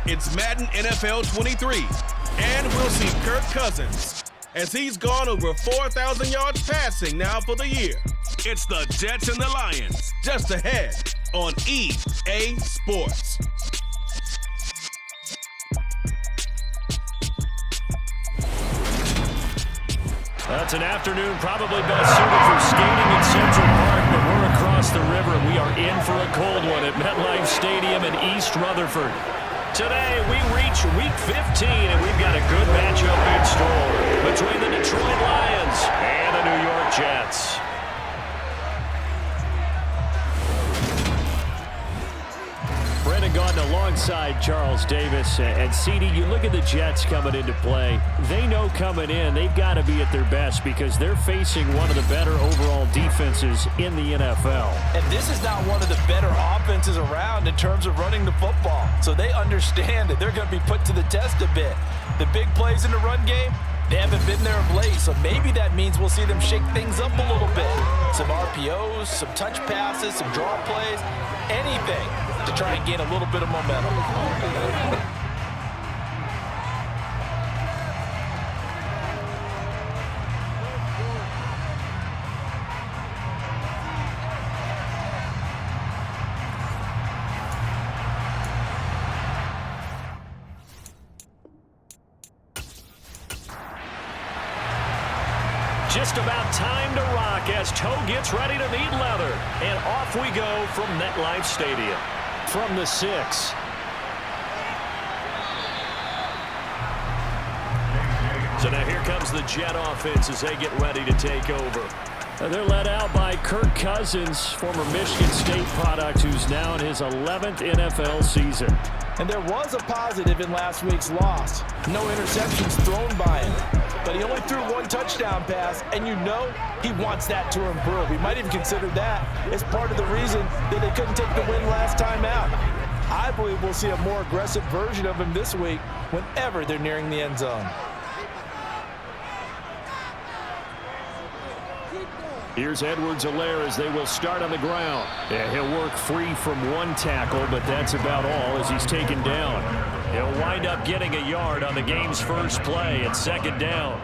It's Madden NFL 23, and we'll see Kirk Cousins, as he's gone over 4,000 yards passing now for the year. It's the Jets and the Lions, just ahead on EA Sports. That's an afternoon probably best suited for skating in Central Park, but we're across the river and we are in for a cold one at MetLife Stadium in East Rutherford. Today we reach Week 15 and we've got a good matchup in store between the Detroit Lions and the New York Jets. Brendan Gaudin alongside Charles Davis. And CD, you look at the Jets coming into play. They know coming in they've got to be at their best because they're facing one of the better overall defenses in the NFL. And this is not one of the better offenses around in terms of running the football. So they understand that they're going to be put to the test a bit. The big plays in the run game, they haven't been there of late, so maybe that means we'll see them shake things up a little bit. Some RPOs, some touch passes, some draw plays, anything to try and gain a little bit of momentum. Just about time to rock as toe gets ready to meet leather. And off we go from MetLife Stadium. From the 6. So now here comes the Jet offense as they get ready to take over. They're led out by Kirk Cousins, former Michigan State product, who's now in his 11th NFL season. And there was a positive in last week's loss. No interceptions thrown by him. But he only threw one touchdown pass, and you know he wants that to improve. He might even consider that as part of the reason that they couldn't take the win last time out. I believe we'll see a more aggressive version of him this week whenever they're nearing the end zone. Here's Edwards-Helaire as they will start on the ground. Yeah, he'll work free from one tackle, but that's about all as he's taken down. He'll wind up getting a yard on the game's first play at second down.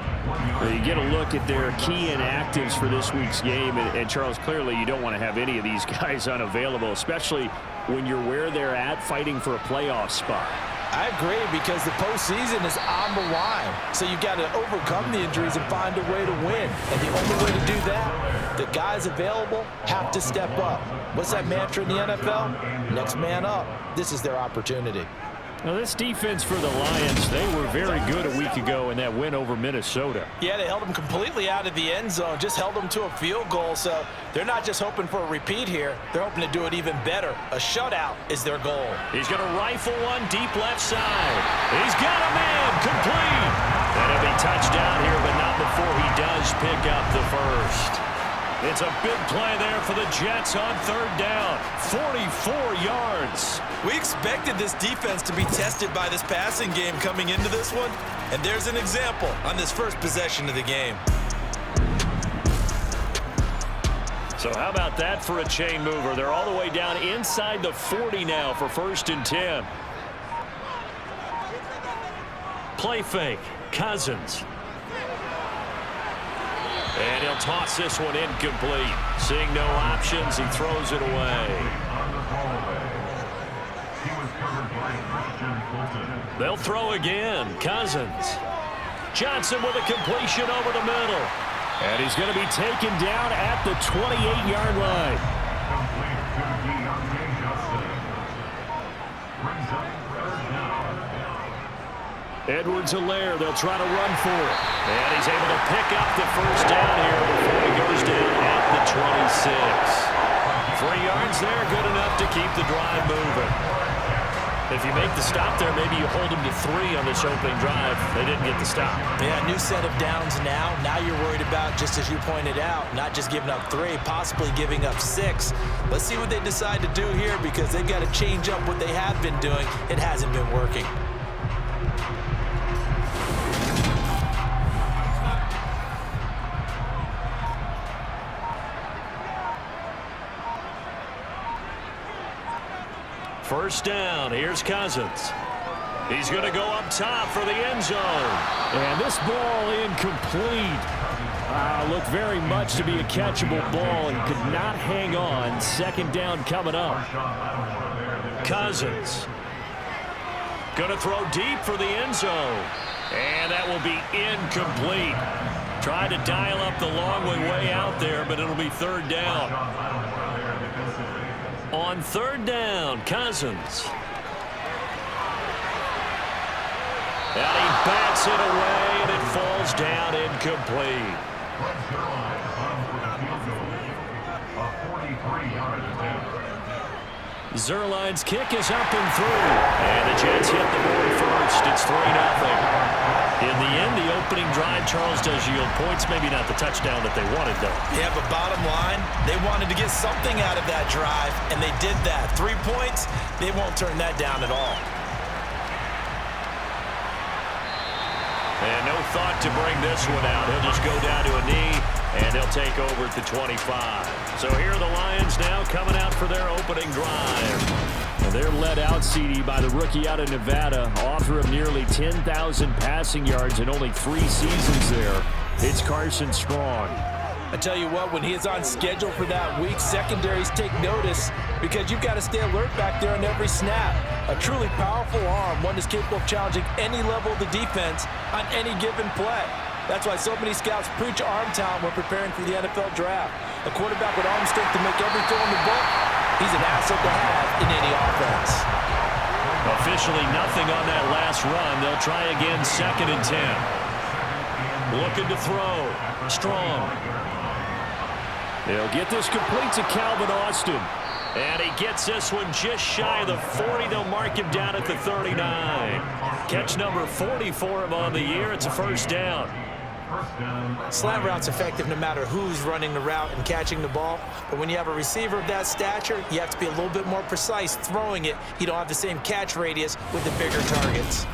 Well, you get a look at their key inactives for this week's game, and Charles, clearly you don't want to have any of these guys unavailable, especially when you're where they're at fighting for a playoff spot. I agree, because the postseason is on the line. So you've got to overcome the injuries and find a way to win. And the only way to do that, the guys available have to step up. What's that mantra in the NFL? Next man up. This is their opportunity. Now, this defense for the Lions, they were very good a week ago in that win over Minnesota. Yeah, they held them completely out of the end zone, just held them to a field goal. So they're not just hoping for a repeat here. They're hoping to do it even better. A shutout is their goal. He's going to rifle one deep left side. He's got a man complete. That'll be touchdown here, but not before he does pick up the first. It's a big play there for the Jets on third down. 44 yards. We expected this defense to be tested by this passing game coming into this one, and there's an example on this first possession of the game. So how about that for a chain mover? They're all the way down inside the 40 now for 1st and 10. Play fake. Cousins. And he'll toss this one incomplete. Seeing no options, he throws it away. They'll throw again. Cousins. Johnson with a completion over the middle. And he's going to be taken down at the 28-yard line. Edwards-Helaire, they'll try to run for it. And he's able to pick up the first down here before he goes down at the 26. 3 yards there, good enough to keep the drive moving. If you make the stop there, maybe you hold them to 3 on this opening drive. They didn't get the stop. Yeah, new set of downs now. Now you're worried about, just as you pointed out, not just giving up 3, possibly giving up 6. Let's see what they decide to do here, because they've got to change up what they have been doing. It hasn't been working. First down, here's Cousins. He's going to go up top for the end zone. And this ball incomplete. Looked very much to be a catchable ball and could not hang on. Second down coming up. Cousins. Going to throw deep for the end zone. And that will be incomplete. Tried to dial up the long way out there, but it'll be third down. On third down, Cousins. And he bats it away, and it falls down incomplete. Zerline's kick is up and through. And the Jets hit the board first. It's 3-0. In the end, the opening drive, Charles, does yield points. Maybe not the touchdown that they wanted, though. Yeah, but bottom line, they wanted to get something out of that drive, and they did that. 3 points, they won't turn that down at all. And no thought to bring this one out. He'll just go down to a knee, and he'll take over at the 25. So here are the Lions now coming out for their opening drive. And they're led out, CD, by the rookie out of Nevada, author of nearly 10,000 passing yards in only 3 seasons there. It's Carson Strong. I tell you what, when he is on schedule for that week, secondaries take notice because you've got to stay alert back there on every snap. A truly powerful arm, one that's capable of challenging any level of the defense on any given play. That's why so many scouts preach arm talent when preparing for the NFL draft. A quarterback with arm strength to make every throw in the book, he's an asset to have in any offense. Officially nothing on that last run. They'll try again, 2nd and 10. Looking to throw. Strong. They'll get this complete to Calvin Austin. And he gets this one just shy of the 40. They'll mark him down at the 39. Catch number 40 for him on the year. It's a first down. Slant route's effective no matter who's running the route and catching the ball. But when you have a receiver of that stature, you have to be a little bit more precise throwing it. You don't have the same catch radius with the bigger targets.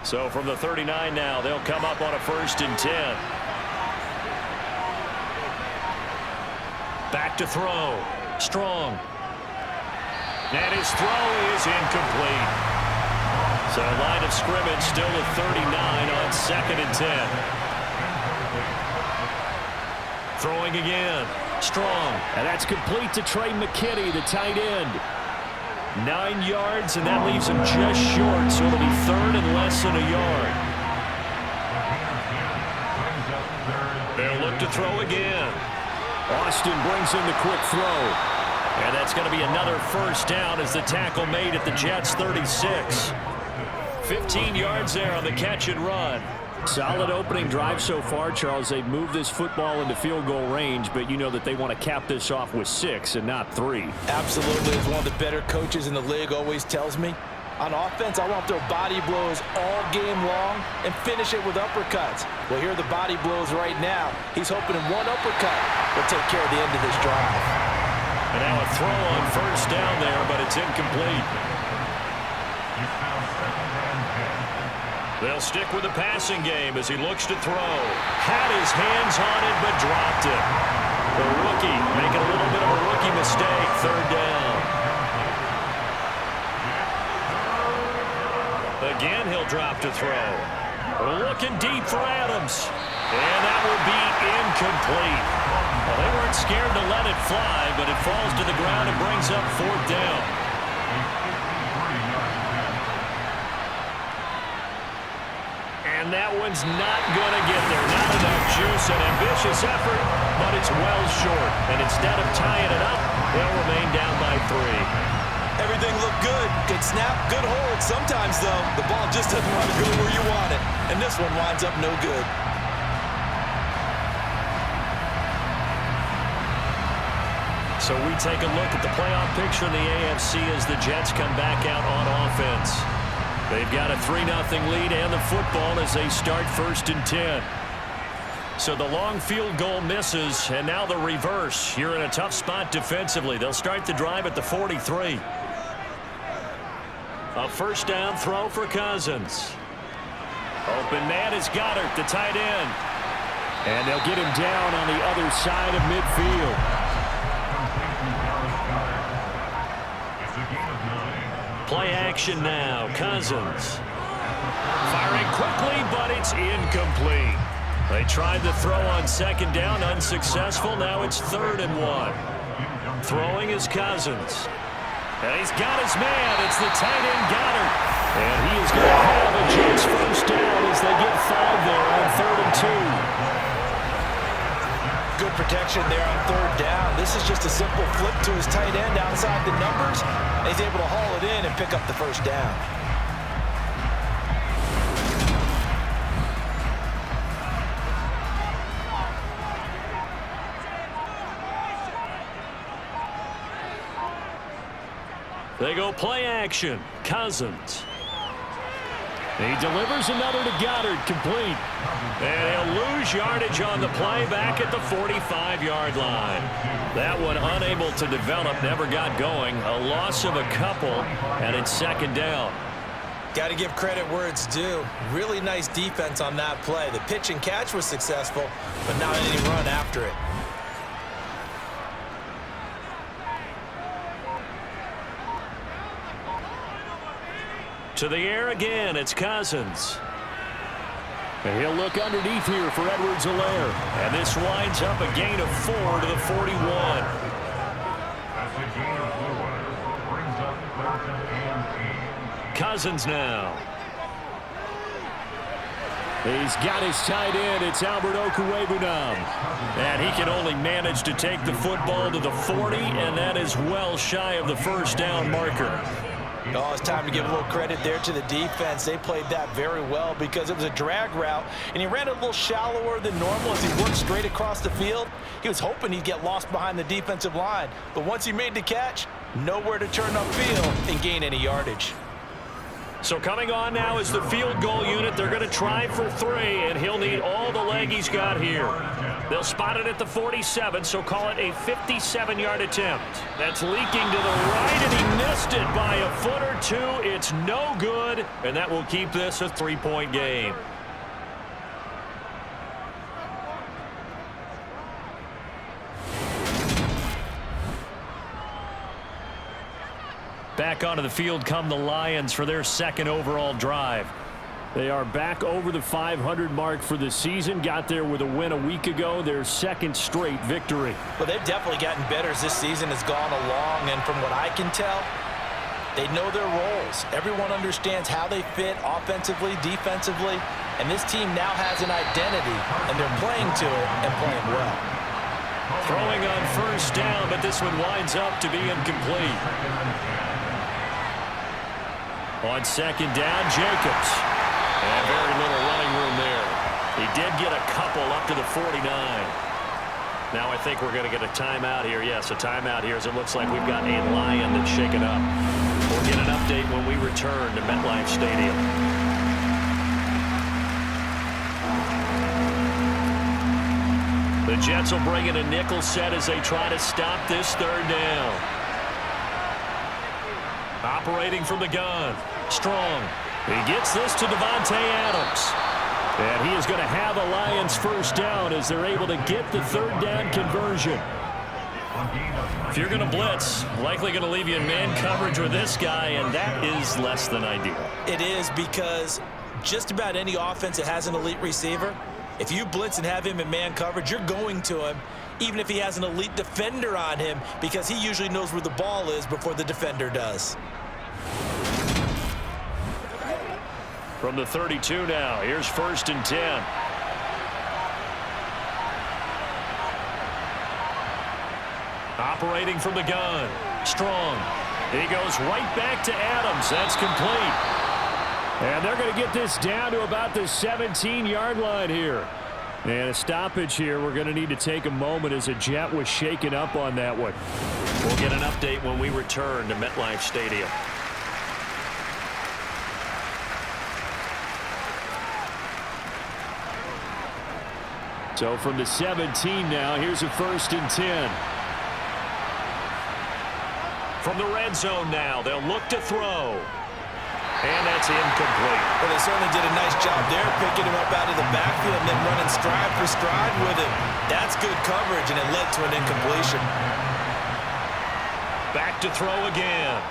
So from the 39 now, they'll come up on a 1st and 10. Back to throw. Strong. And his throw is incomplete. So line of scrimmage still at 39 on 2nd and 10. Throwing again. Strong. And that's complete to Trey McKinney, the tight end. 9 yards, and that leaves him just short, so it'll be 3rd and less than a yard. They'll look to throw again. Austin brings in the quick throw. And that's going to be another first down as the tackle made at the Jets' 36. 15 yards there on the catch and run. Solid opening drive so far, Charles. They've moved this football into field goal range, but you know that they want to cap this off with 6 and not 3. Absolutely, as one of the better coaches in the league always tells me. On offense, I want to throw body blows all game long and finish it with uppercuts. Well, here are the body blows right now. He's hoping in one uppercut will take care of the end of this drive. And now a throw on first down there, but it's incomplete. They'll stick with the passing game as he looks to throw. Had his hands on it, but dropped it. The rookie making a little bit of a rookie mistake. 3rd down. Again, he'll drop to throw. Looking deep for Adams. And that will be incomplete. Well, they weren't scared to let it fly, but it falls to the ground and brings up 4th down. And that one's not going to get there. Not enough juice. An ambitious effort, but it's well short. And instead of tying it up, they'll remain down by 3. Everything looked good. Good snap, good hold. Sometimes, though, the ball just doesn't want to go where you want it. And this one winds up no good. So we take a look at the playoff picture in the AFC as the Jets come back out on offense. They've got a 3-0 lead and the football as they start 1st and 10. So the long field goal misses, and now the reverse. You're in a tough spot defensively. They'll start the drive at the 43. A first down throw for Cousins. Open man is Goddard, the tight end. And they'll get him down on the other side of midfield. Play action now. Cousins. Firing quickly, but it's incomplete. They tried to throw on second down, unsuccessful. Now it's 3rd and 1. Throwing is Cousins. And he's got his man. It's the tight end Goddard. And he is going to have a Jets first down as they get 5 there on 3rd and 2. Good protection there on 3rd down. This is just a simple flip to his tight end outside the numbers. And he's able to haul it in and pick up the first down. They go play action. Cousins. He delivers another to Goddard, complete. And he'll lose yardage on the play back at the 45-yard line. That one unable to develop, never got going. A loss of a couple, and it's 2nd down. Got to give credit where it's due. Really nice defense on that play. The pitch and catch was successful, but not any run after it. To the air again, it's Cousins. And he'll look underneath here for Edwards-Helaire. And this winds up a gain of 4 to the 41. Cousins now. He's got his tight end. It's Albert Okwuegbunam. And he can only manage to take the football to the 40, and that is well shy of the first down marker. Oh, it's time to give a little credit there to the defense. They played that very well because it was a drag route, and he ran it a little shallower than normal as he worked straight across the field. He was hoping he'd get lost behind the defensive line, but once he made the catch, nowhere to turn upfield and gain any yardage. So coming on now is the field goal unit. They're going to try for 3, and he'll need all the leg he's got here. They'll spot it at the 47, so call it a 57-yard attempt. That's leaking to the right, and he missed it by a foot or 2. It's no good, and that will keep this a 3-point game. Back onto the field come the Lions for their 2nd overall drive. They are back over the 500 mark for the season. Got there with a win a week ago, their 2nd straight victory. Well, they've definitely gotten better as this season has gone along, and from what I can tell, they know their roles. Everyone understands how they fit offensively, defensively, and this team now has an identity, and they're playing to it and playing well. Throwing on first down, but this one winds up to be incomplete. On 2nd down, Jacobs. And very little running room there. He did get a couple up to the 49. Now I think we're going to get a timeout here. Yes, a timeout here as it looks like we've got a Lion that's shaken up. We'll get an update when we return to MetLife Stadium. The Jets will bring in a nickel set as they try to stop this 3rd down. Operating from the gun. Strong. He gets this to Devontae Adams. And he is going to have a Lions first down as they're able to get the 3rd down conversion. If you're going to blitz, likely going to leave you in man coverage with this guy, and that is less than ideal. It is because just about any offense that has an elite receiver, if you blitz and have him in man coverage, you're going to him, even if he has an elite defender on him, because he usually knows where the ball is before the defender does. From the 32 now, here's 1st and 10. Operating from the gun. Strong. He goes right back to Adams. That's complete. And they're going to get this down to about the 17-yard line here. And a stoppage here. We're going to need to take a moment as a Jet was shaken up on that one. We'll get an update when we return to MetLife Stadium. So from the 17 now, here's a 1st and 10. From the red zone now, they'll look to throw. And that's incomplete. Well, they certainly did a nice job there, picking him up out of the backfield and then running stride for stride with him. That's good coverage, and it led to an incompletion. Back to throw again.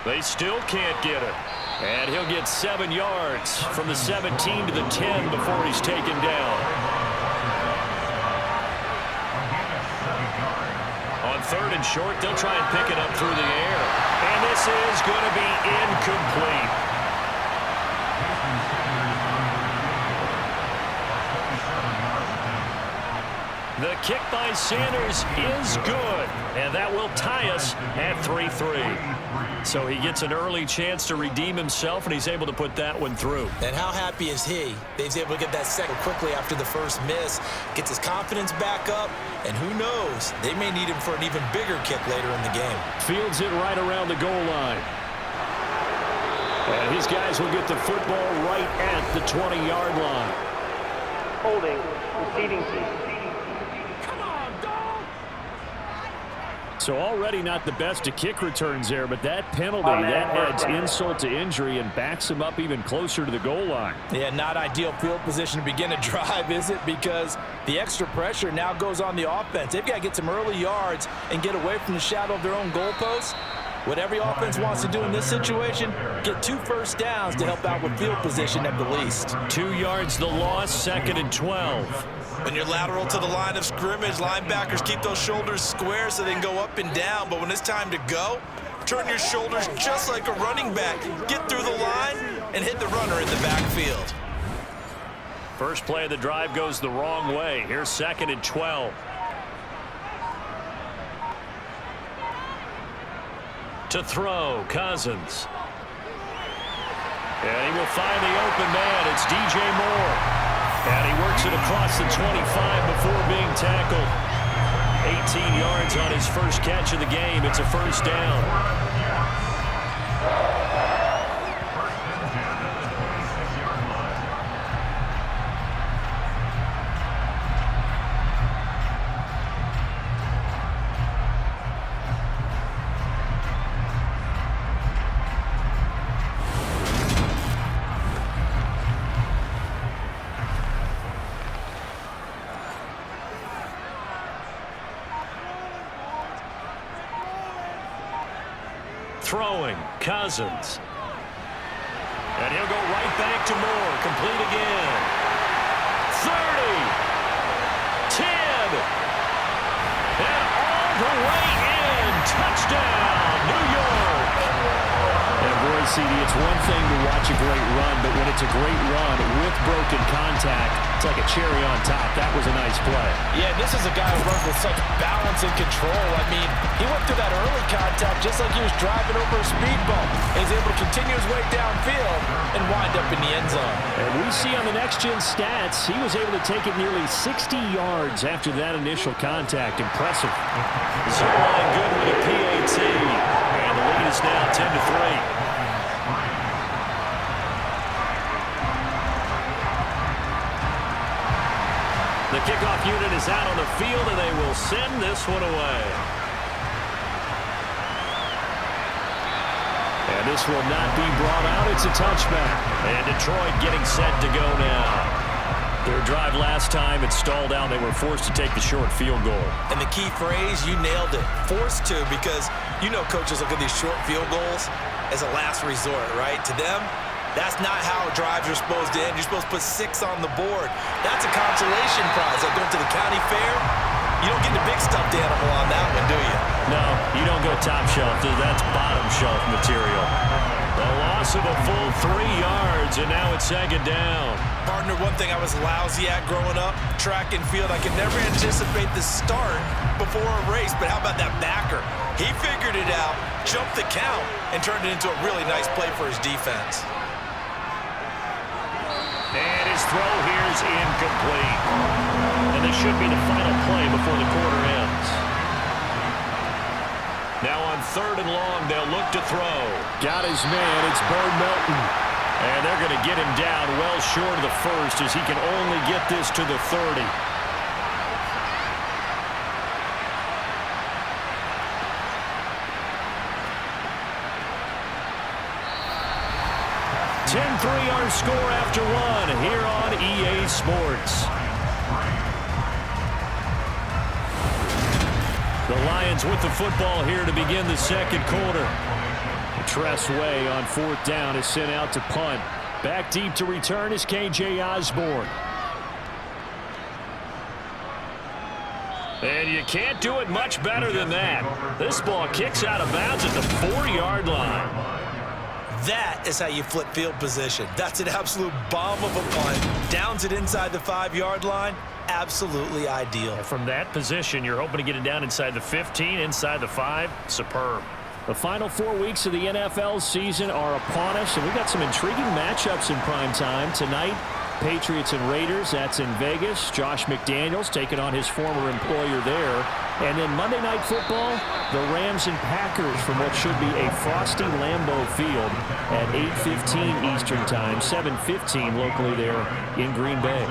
They still can't get it. And he'll get 7 yards from the 17 to the 10 before he's taken down. On 3rd and short, they'll try and pick it up through the air. And this is going to be incomplete. The kick by Sanders is good, and that will tie us at 3-3. So he gets an early chance to redeem himself, and he's able to put that one through. And how happy is he? He's able to get that second quickly after the first miss, gets his confidence back up, and who knows, they may need him for an even bigger kick later in the game. Fields it right around the goal line. And his guys will get the football right at the 20-yard line. Holding, receiving team. So already not the best of kick returns there, but that penalty, that adds insult to injury and backs him up even closer to the goal line. Yeah, not ideal field position to begin a drive, is it? Because the extra pressure now goes on the offense. They've got to get some early yards and get away from the shadow of their own goalposts. What every offense wants to do in this situation, get 2 first downs to help out with field position at the least. 2 yards the loss, 2nd and 12. When you're lateral to the line of scrimmage, linebackers keep those shoulders square so they can go up and down. But when it's time to go, turn your shoulders just like a running back. Get through the line and hit the runner in the backfield. First play of the drive goes the wrong way. Here's 2nd and 12. To throw, Cousins. And he will find the open man. It's DJ Moore. And he works it across the 25 before being tackled. 18 yards on his first catch of the game. It's a first down. Throwing, Cousins. And he'll go right back to Moore. Complete again. 30. 10. And all the way in. Touchdown, New York. And boy, CD, it's one thing to watch a great run, but when it's a great run with broken contact, it's like a cherry on top. That was a nice play. Yeah, this is a guy who runs with such balance and control. I mean, he went through that early contact just like he was driving over a speed bump. He's able to continue his way downfield and wind up in the end zone. And we see on the next-gen stats, he was able to take it nearly 60 yards after that initial contact. Impressive. Zero line good with a PAT. And the lead is now 10-3. The kickoff unit is out on the field, and they will send this one away. And this will not be brought out. It's a touchback. And Detroit getting set to go now. Their drive last time, it stalled out. They were forced to take the short field goal. And the key phrase, you nailed it. Forced to, because you know coaches look at these short field goals as a last resort, right? To them, that's not how drives are supposed to end. You're supposed to put 6 on the board. That's a consolation prize. Like going to the county fair, you don't get the big stuffed animal on that one, do you? No, you don't go top shelf. That's bottom shelf material. The loss of a full 3 yards, and now it's 2nd down. Partner, one thing I was lousy at growing up, track and field, I could never anticipate the start before a race, but how about that backer? He figured it out, jumped the count, and turned it into a really nice play for his defense. And his throw here is incomplete. And this should be the final play before the quarter ends. Now on 3rd and long, they'll look to throw. Got his man. It's Bo Melton. And they're going to get him down well short of the first as he can only get this to the 30. Our score after one here on EA Sports. The Lions with the football here to begin the second quarter. Tress Way on 4th down is sent out to punt. Back deep to return is K.J. Osborne. And you can't do it much better than that. This ball kicks out of bounds at the 4-yard line. That is how you flip field position. That's an absolute bomb of a punt. Downs it inside the 5-yard line. Absolutely ideal. From that position, you're hoping to get it down inside the 15, inside the 5. Superb. The final 4 weeks of the NFL season are upon us, and we've got some intriguing matchups in prime time tonight. Patriots and Raiders, that's in Vegas. Josh McDaniels taking on his former employer there. And then Monday Night Football, the Rams and Packers from what should be a frosty Lambeau Field at 8:15 Eastern Time, 7:15 locally there in Green Bay.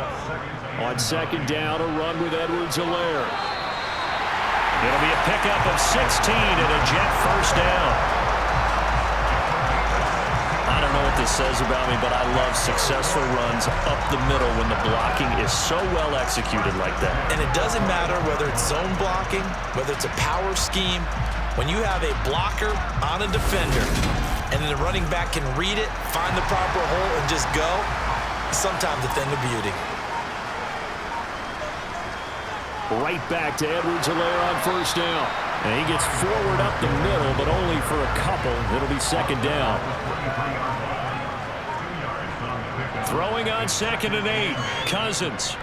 On 2nd down, a run with Edwards-Helaire. It'll be a pickup of 16 and a Jet first down. I don't know what this says about me, but I love successful runs up the middle when the blocking is so well executed like that. And it doesn't matter whether it's zone blocking, whether it's a power scheme. When you have a blocker on a defender and then the running back can read it, find the proper hole, and just go, sometimes a thing of beauty. Right back to Edwards-Helaire on 1st down. And he gets forward up the middle, but only for a couple. It'll be 2nd down. Throwing on 2nd and 8. Cousins.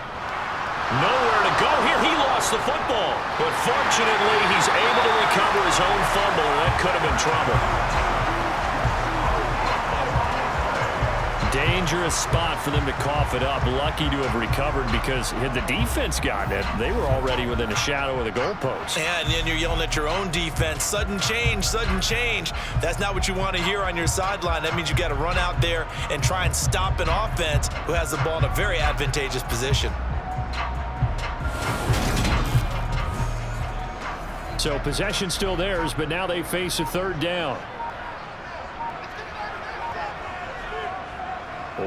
Nowhere to go here. He lost the football. But fortunately, he's able to recover his own fumble. That could have been trouble. Dangerous spot for them to cough it up. Lucky to have recovered because had the defense gotten it, they were already within a shadow of the goalpost. And then you're yelling at your own defense. Sudden change, sudden change. That's not what you want to hear on your sideline. That means you got to run out there and try and stop an offense who has the ball in a very advantageous position. So possession still theirs, but now they face a 3rd down.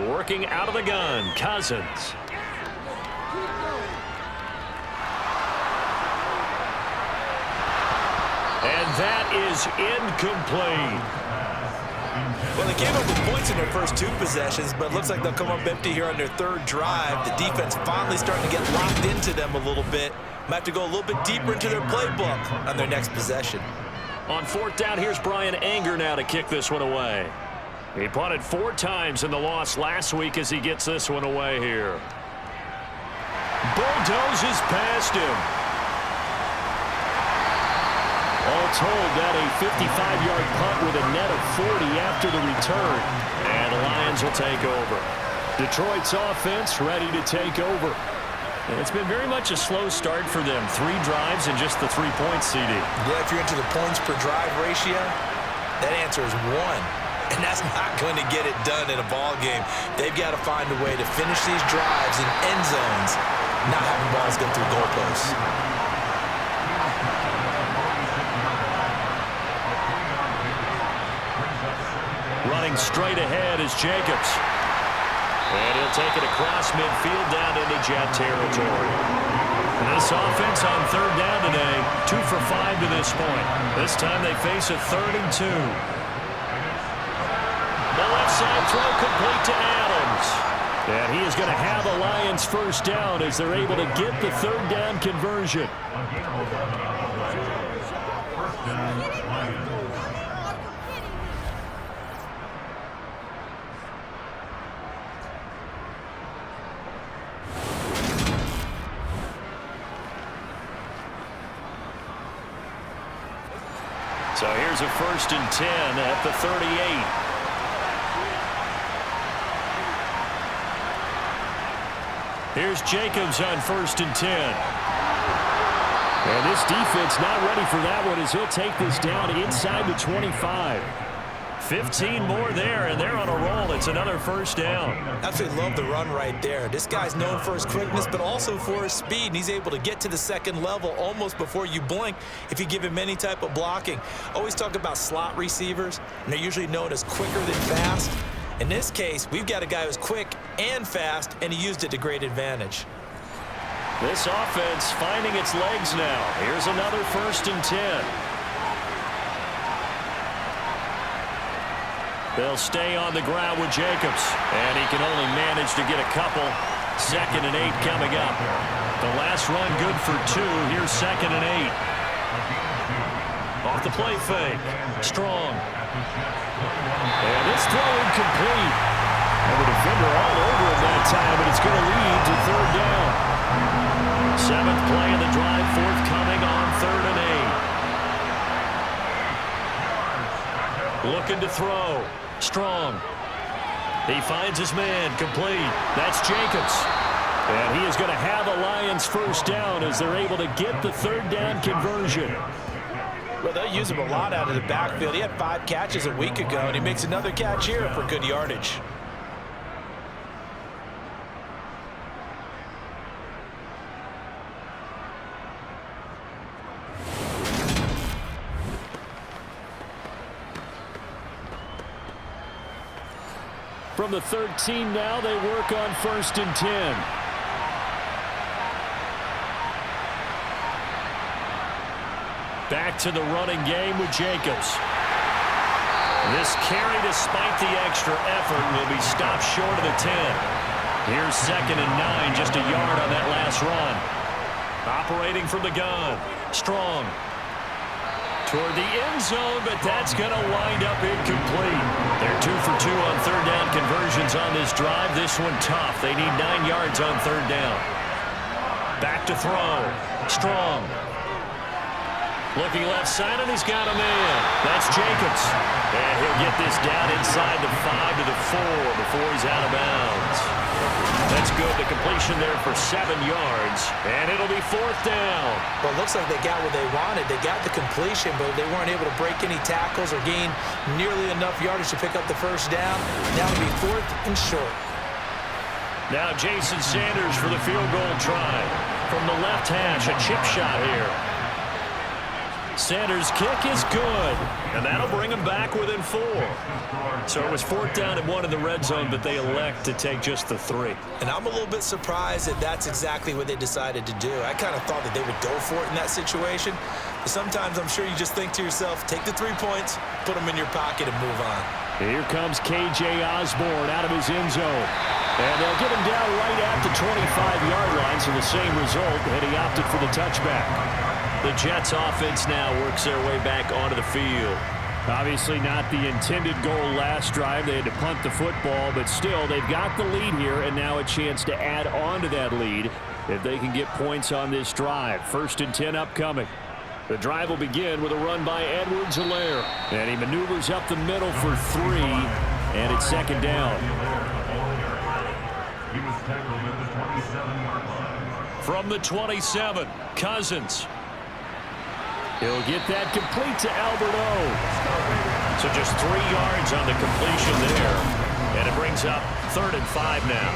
Working out of the gun, Cousins. And that is incomplete. Well, they came up with points in their first 2 possessions, but it looks like they'll come up empty here on their 3rd drive. The defense finally starting to get locked into them a little bit. Might have to go a little bit deeper into their playbook on their next possession. On 4th down, here's Brian Anger now to kick this one away. He punted 4 times in the loss last week as he gets this one away here. Bulldozes past him. All told, that a 55-yard punt with a net of 40 after the return. And the Lions will take over. Detroit's offense ready to take over. And it's been very much a slow start for them. 3 drives and just the 3 points, CD. Yeah, if you're into the points per drive ratio, that answer is 1. And that's not going to get it done in a ball game. They've got to find a way to finish these drives in end zones, not having balls go through goalposts. Running straight ahead is Jacobs. And he'll take it across midfield down into Jet territory. This offense on 3rd down today, 2 for 5 to this point. This time they face a 3rd and 2. The left side throw complete to Adams. And he is going to have a Lions first down as they're able to get the 3rd down conversion. So here's a 1st and 10 at the 38. Here's Jacobs on 1st and 10. And this defense not ready for that one as he'll take this down inside the 25. 15 more there, and they're on a roll. It's another first down. Absolutely love the run right there. This guy's known for his quickness, but also for his speed, and he's able to get to the second level almost before you blink if you give him any type of blocking. Always talk about slot receivers, and they're usually known as quicker than fast. In this case, we've got a guy who's quick and fast, and he used it to great advantage. This offense finding its legs now. Here's another 1st and 10. They'll stay on the ground with Jacobs. And he can only manage to get a couple. 2nd and 8 coming up. The last run good for 2. Here's 2nd and 8. Off the play fake. Strong. And this throw incomplete. And the defender all over him that time, but it's going to lead to 3rd down. 7th play of the drive, forthcoming on 3rd and 8. Looking to throw. Strong. He finds his man. Complete. That's Jacobs. And he is going to have a Lions first down as they're able to get the 3rd down conversion. Well, they'll use him a lot out of the backfield. He had 5 catches a week ago, and he makes another catch here for good yardage. From the 13 now, they work on 1st and 10. Back to the running game with Jacobs. This carry, despite the extra effort, will be stopped short of the 10. Here's 2nd and 9, just a yard on that last run. Operating from the gun. Strong. Toward the end zone, but that's going to wind up incomplete. They're 2 for 2 on 3rd down conversions on this drive. This one tough. They need 9 yards on 3rd down. Back to throw. Strong. Looking left side, and he's got a man. That's Jacobs. And he'll get this down inside the 5 to the 4 before he's out of bounds. That's good. The completion there for 7 yards. And it'll be 4th down. Well, it looks like they got what they wanted. They got the completion, but they weren't able to break any tackles or gain nearly enough yardage to pick up the first down. Now it'll be 4th and short. Now Jason Sanders for the field goal try. From the left hash, a chip shot here. Sanders' kick is good, and that'll bring him back within 4. So it was 4th down and 1 in the red zone, but they elect to take just the 3. And I'm a little bit surprised that that's exactly what they decided to do. I kind of thought that they would go for it in that situation. But sometimes I'm sure you just think to yourself, take the 3 points, put them in your pocket, and move on. Here comes K.J. Osborne out of his end zone. And they'll get him down right at the 25-yard line, so the same result, and he opted for the touchback. The Jets offense now works their way back onto the field. Obviously not the intended goal last drive. They had to punt the football, but still they've got the lead here and now a chance to add on to that lead if they can get points on this drive. 1st and 10 upcoming. The drive will begin with a run by Edwards-Helaire. And he maneuvers up the middle for 3, and it's 2nd down. He was tackled at the 27-yard line. From the 27, Cousins. He'll get that complete to Albert O. So just 3 yards on the completion there. And it brings up 3rd and 5 now.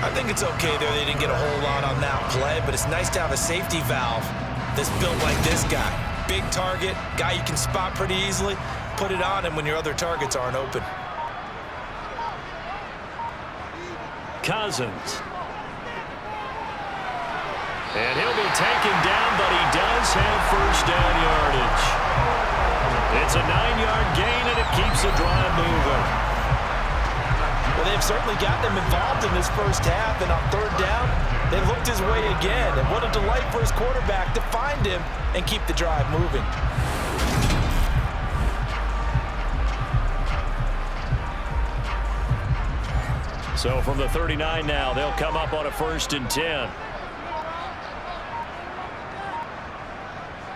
I think it's okay there. They didn't get a whole lot on that play, but it's nice to have a safety valve that's built like this guy. Big target, guy you can spot pretty easily. Put it on him when your other targets aren't open. Cousins. And he'll be taken down, but he does have first down yardage. It's a 9-yard gain, and it keeps the drive moving. Well, they've certainly gotten him involved in this first half, and on 3rd down, they looked his way again. And what a delight for his quarterback to find him and keep the drive moving. So from the 39 now, they'll come up on a 1st and 10.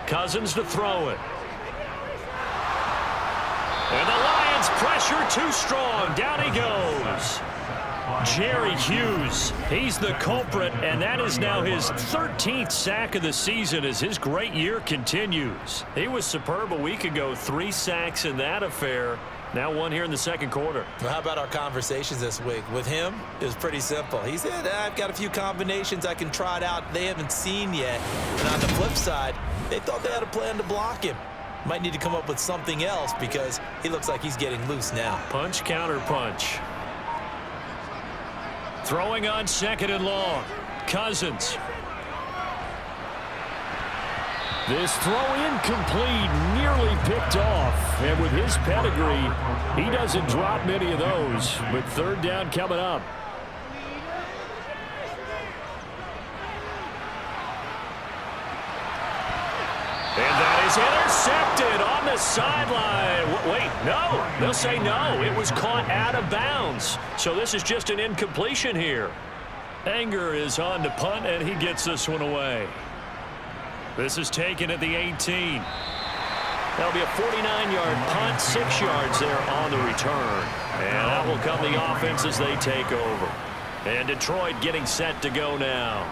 Cousins to throw it. And the Lions pressure too strong. Down he goes. Jerry Hughes, he's the culprit, and that is now his 13th sack of the season as his great year continues. He was superb a week ago, 3 sacks in that affair. Now 1 here in the 2nd quarter. Well, how about our conversations this week? With him, it was pretty simple. He said, I've got a few combinations I can try it out they haven't seen yet. And on the flip side, they thought they had a plan to block him. Might need to come up with something else because he looks like he's getting loose now. Punch, counter punch. Throwing on 2nd and long. Cousins. This throw incomplete, nearly picked off. And with his pedigree, he doesn't drop many of those. But third down coming up. And that is intercepted on the sideline. Wait, no. They'll say no. It was caught out of bounds. So this is just an incompletion here. Anger is on to punt, and he gets this one away. This is taken at the 18. That'll be a 49-yard punt, 6 yards there on the return. And that will come the offense as they take over. And Detroit getting set to go now.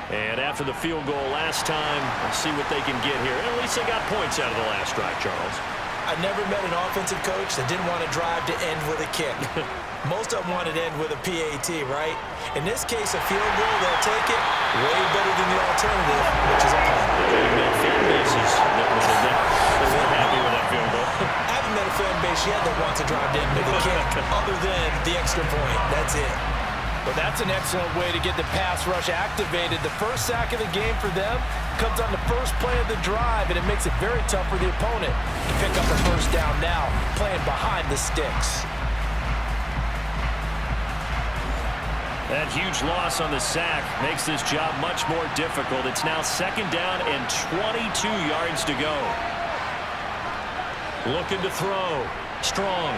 And after the field goal last time, let's see what they can get here. At least they got points out of the last drive, Charles. I never met an offensive coach that didn't want to drive to end with a kick. Most of them wanted to end with a PAT, right? In this case, a field goal, they'll take it way better than the alternative, which is a punt. You've got fan bases that were happy with that field goal. I haven't met a fan base yet that wants to drive to end with a kick, other than the extra point. That's it. Well, that's an excellent way to get the pass rush activated. The first sack of the game for them comes on the first play of the drive, and it makes it very tough for the opponent to pick up a first down now, playing behind the sticks. That huge loss on the sack makes this job much more difficult. It's now second down and 22 yards to go. Looking to throw. Strong.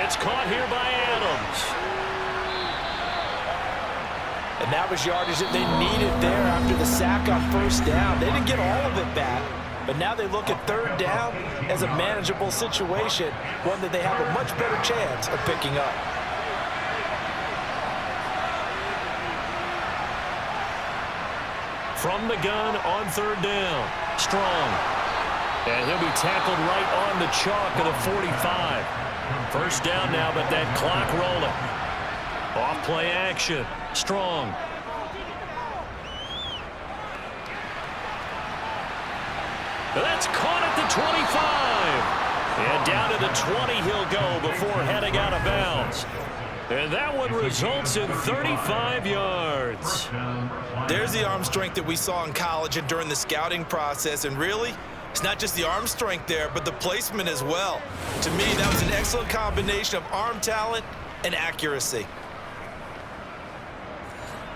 It's caught here by Adams. And that was yardage that they needed there after the sack on first down. They didn't get all of it back, but now they look at third down as a manageable situation, one that they have a much better chance of picking up. From the gun on third down. Strong. And he'll be tackled right on the chalk of the 45. First down now, but that clock rolling. Off play action. Strong. That's caught at the 25. And down to the 20 he'll go before heading out of bounds. And that one results in 35 yards. There's the arm strength that we saw in college and during the scouting process. And really, it's not just the arm strength there, but the placement as well. To me, that was an excellent combination of arm talent and accuracy.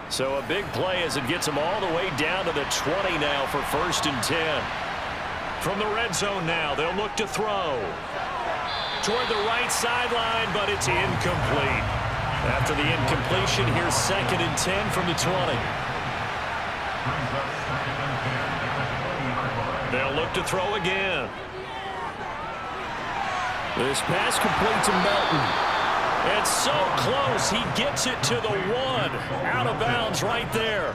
So a big play as it gets them all the way down to the 20 now for first and 10. From the red zone now, they'll look to throw. Toward the right sideline, but it's incomplete. After the incompletion, here's second and 10 from the 20. They'll look to throw again. This pass complete to Melton. It's so close, he gets it to the 1. Out of bounds right there.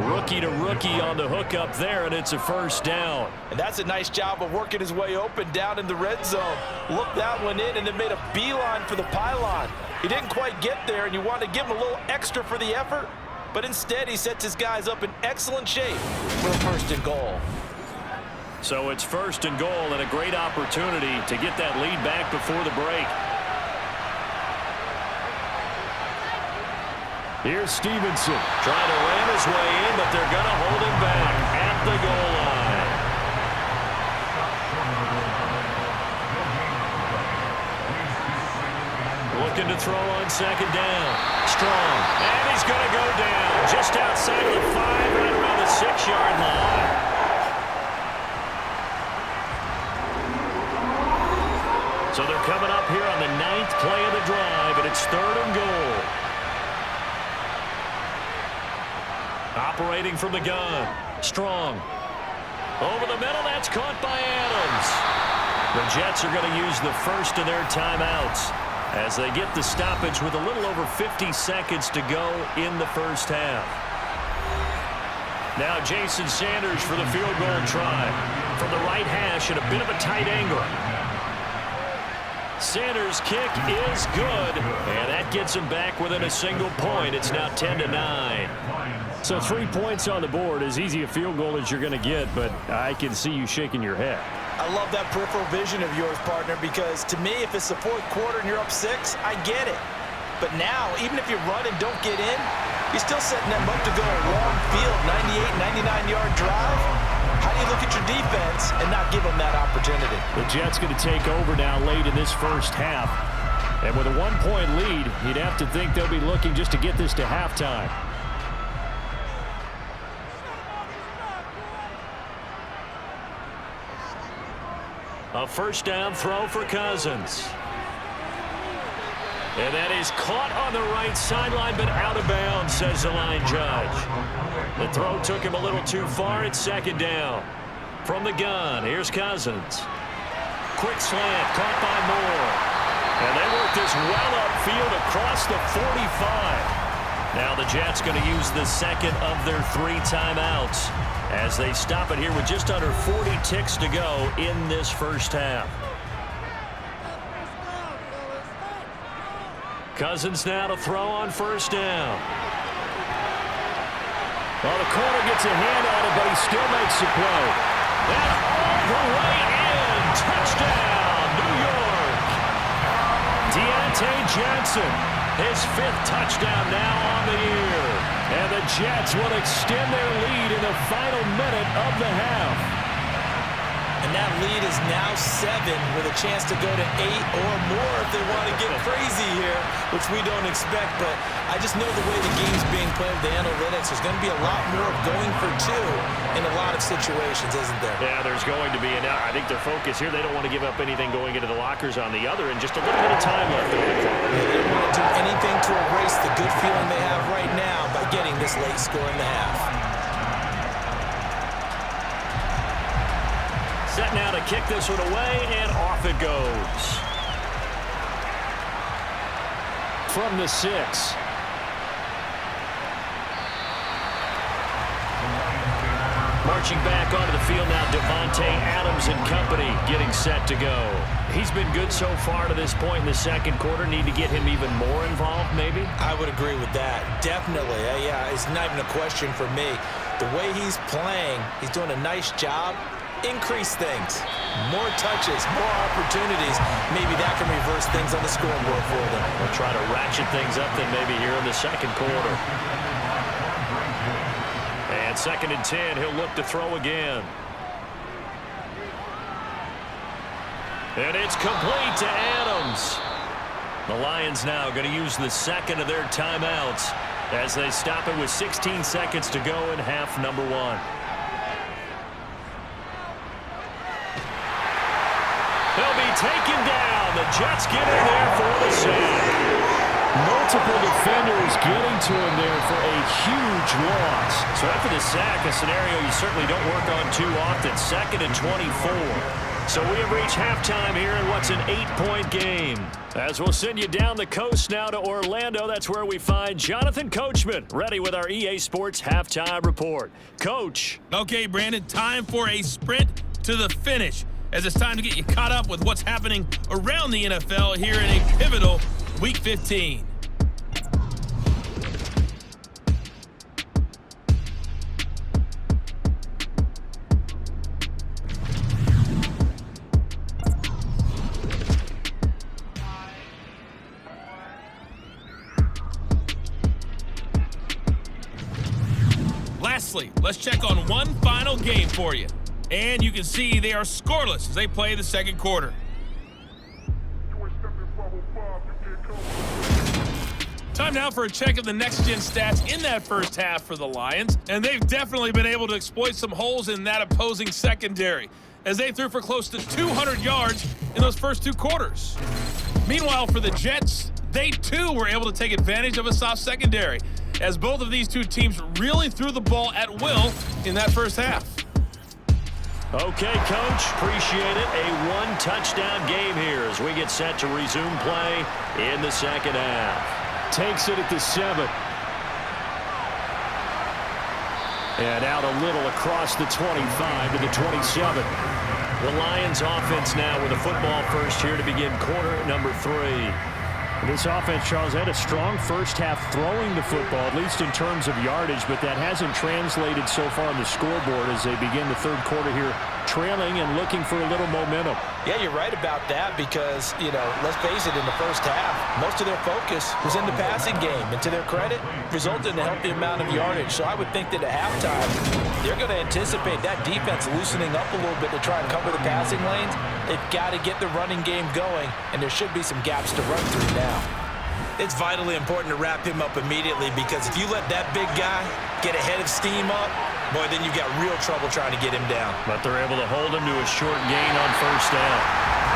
Rookie to rookie on the hook up there, and it's a first down. And that's a nice job of working his way open down in the red zone. Looked that one in and then made a beeline for the pylon. He didn't quite get there, and you want to give him a little extra for the effort, but instead he sets his guys up in excellent shape for a first and goal. So it's first and goal and a great opportunity to get that lead back before the break. Here's Stevenson trying to ram his way in, but they're going to hold him back at the goal line. Looking to throw on second down. Strong. And he's going to go down just outside of the 5, right around the 6-yard line. So they're coming up here on the 9th play of the drive, and it's third and goal. Operating from the gun. Strong. Over the middle, that's caught by Adams. The Jets are going to use the first of their timeouts as they get the stoppage with a little over 50 seconds to go in the first half. Now Jason Sanders for the field goal try. From the right hash at a bit of a tight angle. Sanders' kick is good, and that gets him back within a single point. It's now 10-9. So 3 points on the board, as easy a field goal as you're going to get, but I can see you shaking your head. I love that peripheral vision of yours, partner, because to me, if it's the fourth quarter and you're up 6, I get it. But now, even if you run and don't get in, you're still setting them up to go a long field, 98, 99-yard drive. How do you look opportunity. The Jets going to take over now late in this first half. And with a 1-point lead, you'd have to think they'll be looking just to get this to halftime. A first down throw for Cousins. And that is caught on the right sideline, but out of bounds, says the line judge. The throw took him a little too far. It's second down. From the gun, here's Cousins. Quick slant, caught by Moore. And they work this well upfield across the 45. Now the Jets going to use the second of their 3 timeouts as they stop it here with just under 40 ticks to go in this first half. Cousins now to throw on first down. Well, the corner gets a hand on it, but he still makes the play. And all the way in. Touchdown, New York. Deontay Johnson, his 5th touchdown now on the year. And the Jets will extend their lead in the final minute of the half. And that lead is now 7 with a chance to go to 8 or more if they want to get crazy here, which we don't expect. But I just know the way the game's being played with the analytics, there's going to be a lot more of going for 2 in a lot of situations, isn't there? Yeah, there's going to be. And I think their focus here, they don't want to give up anything going into the lockers on the other, and just a little bit of time left on the clock. Yeah, they don't want to do anything to erase the good feeling they have right now by getting this late score in the half. Set now to kick this one away, and off it goes. From the 6. Marching back onto the field now, Devontae Adams and company getting set to go. He's been good so far to this point in the second quarter. Need to get him even more involved, maybe? I would agree with that. Definitely. Yeah, it's not even a question for me. The way he's playing, he's doing a nice job. Increase things. More touches, more opportunities. Maybe that can reverse things on the scoreboard for them. We'll try to ratchet things up then maybe here in the second quarter. And 2nd and 10, he'll look to throw again. And it's complete to Adams. The Lions now going to use the second of their timeouts as they stop it with 16 seconds to go in half number 1. He'll be taken down. The Jets get in there for the sack. Multiple defenders getting to him there for a huge loss. So after the sack, a scenario you certainly don't work on too often. 2nd and 24. So we have reached halftime here in what's an 8-point game. As we'll send you down the coast now to Orlando, that's where we find Jonathan Coachman, ready with our EA Sports Halftime Report. Coach. Okay, Brandon, time for a sprint to the finish, as it's time to get you caught up with what's happening around the NFL here in a pivotal Week 15. Lastly, let's check on one final game for you. And you can see they are scoreless as they play the second quarter. Time now for a check of the next-gen stats in that first half for the Lions. And they've definitely been able to exploit some holes in that opposing secondary, as they threw for close to 200 yards in those first 2 quarters. Meanwhile, for the Jets, they too were able to take advantage of a soft secondary, as both of these 2 teams really threw the ball at will in that first half. Okay, Coach, appreciate it. A 1-touchdown game here as we get set to resume play in the second half. Takes it at the 7. And out a little across the 25 to the 27. The Lions offense now with a football first here to begin quarter number 3. This offense, Charles, had a strong first half throwing the football, at least in terms of yardage, but that hasn't translated so far on the scoreboard as they begin the third quarter here trailing and looking for a little momentum. Yeah, you're right about that because, let's face it, in the first half, most of their focus was in the passing game. And to their credit, resulted in a healthy amount of yardage. So I would think that at halftime, they're going to anticipate that defense loosening up a little bit to try and cover the passing lanes. They've got to get the running game going, and there should be some gaps to run through now. It's vitally important to wrap him up immediately because if you let that big guy get ahead of steam up, boy, then you've got real trouble trying to get him down. But they're able to hold him to a short gain on first down.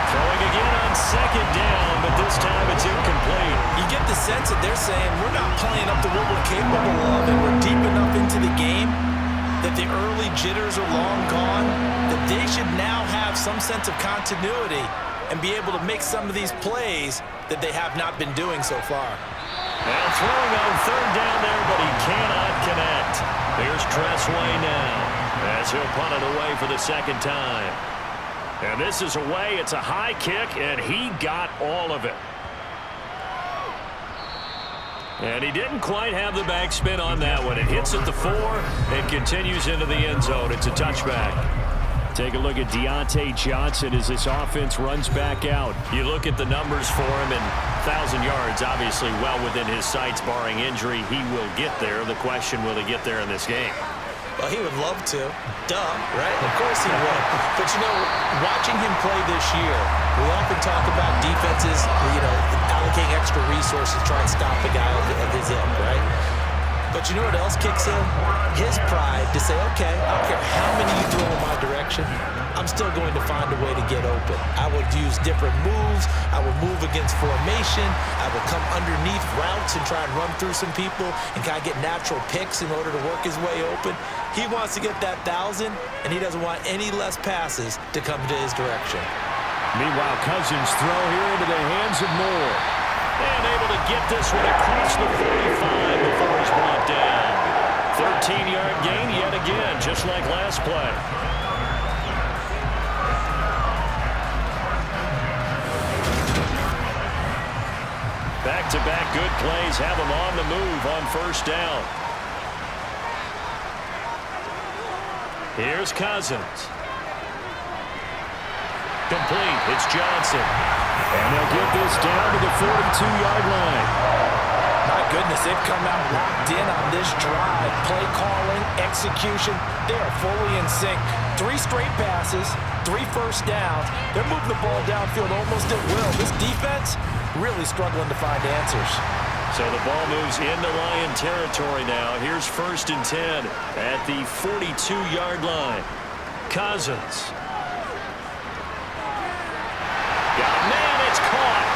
Throwing again on second down, but this time it's incomplete. You get the sense that they're saying we're not playing up to what we're capable of and we're deep enough into the game that the early jitters are long gone, that they should now have some sense of continuity and be able to make some of these plays that they have not been doing so far. Now throwing on third down there, but he cannot connect. Here's Tressway now as he'll punt it away for the second time. And this is away. It's a high kick, and he got all of it. And he didn't quite have the backspin on that one. It hits at the 4 and continues into the end zone. It's a touchback. Take a look at Deontay Johnson as this offense runs back out. You look at the numbers for him, and 1,000 yards obviously well within his sights, barring injury. He will get there. The question, will he get there in this game? Well, he would love to. Duh, right? Of course he would. But, watching him play this year, we often talk about defenses, allocating extra resources to try and stop the guy of his ilk, right? But you know what else kicks in? His pride to say, okay, I don't care how many you throw in my direction, I'm still going to find a way to get open. I will use different moves. I will move against formation. I will come underneath routes and try and run through some people and kind of get natural picks in order to work his way open. He wants to get that 1,000, and he doesn't want any less passes to come to his direction. Meanwhile, Cousins throw here into the hands of Moore. And able to get this one across the 45 before he's brought down. 13-yard gain yet again, just like last play. Back-to-back good plays have him on the move on first down. Here's Cousins. Complete. It's Johnson. And they'll get this down to the 42-yard line. My goodness, they've come out locked in on this drive. Play calling, execution, they are fully in sync. 3 straight passes, 3 first downs. They're moving the ball downfield almost at will. This defense really struggling to find answers. So the ball moves into Lion territory now. Here's 1st and 10 at the 42-yard line. Cousins.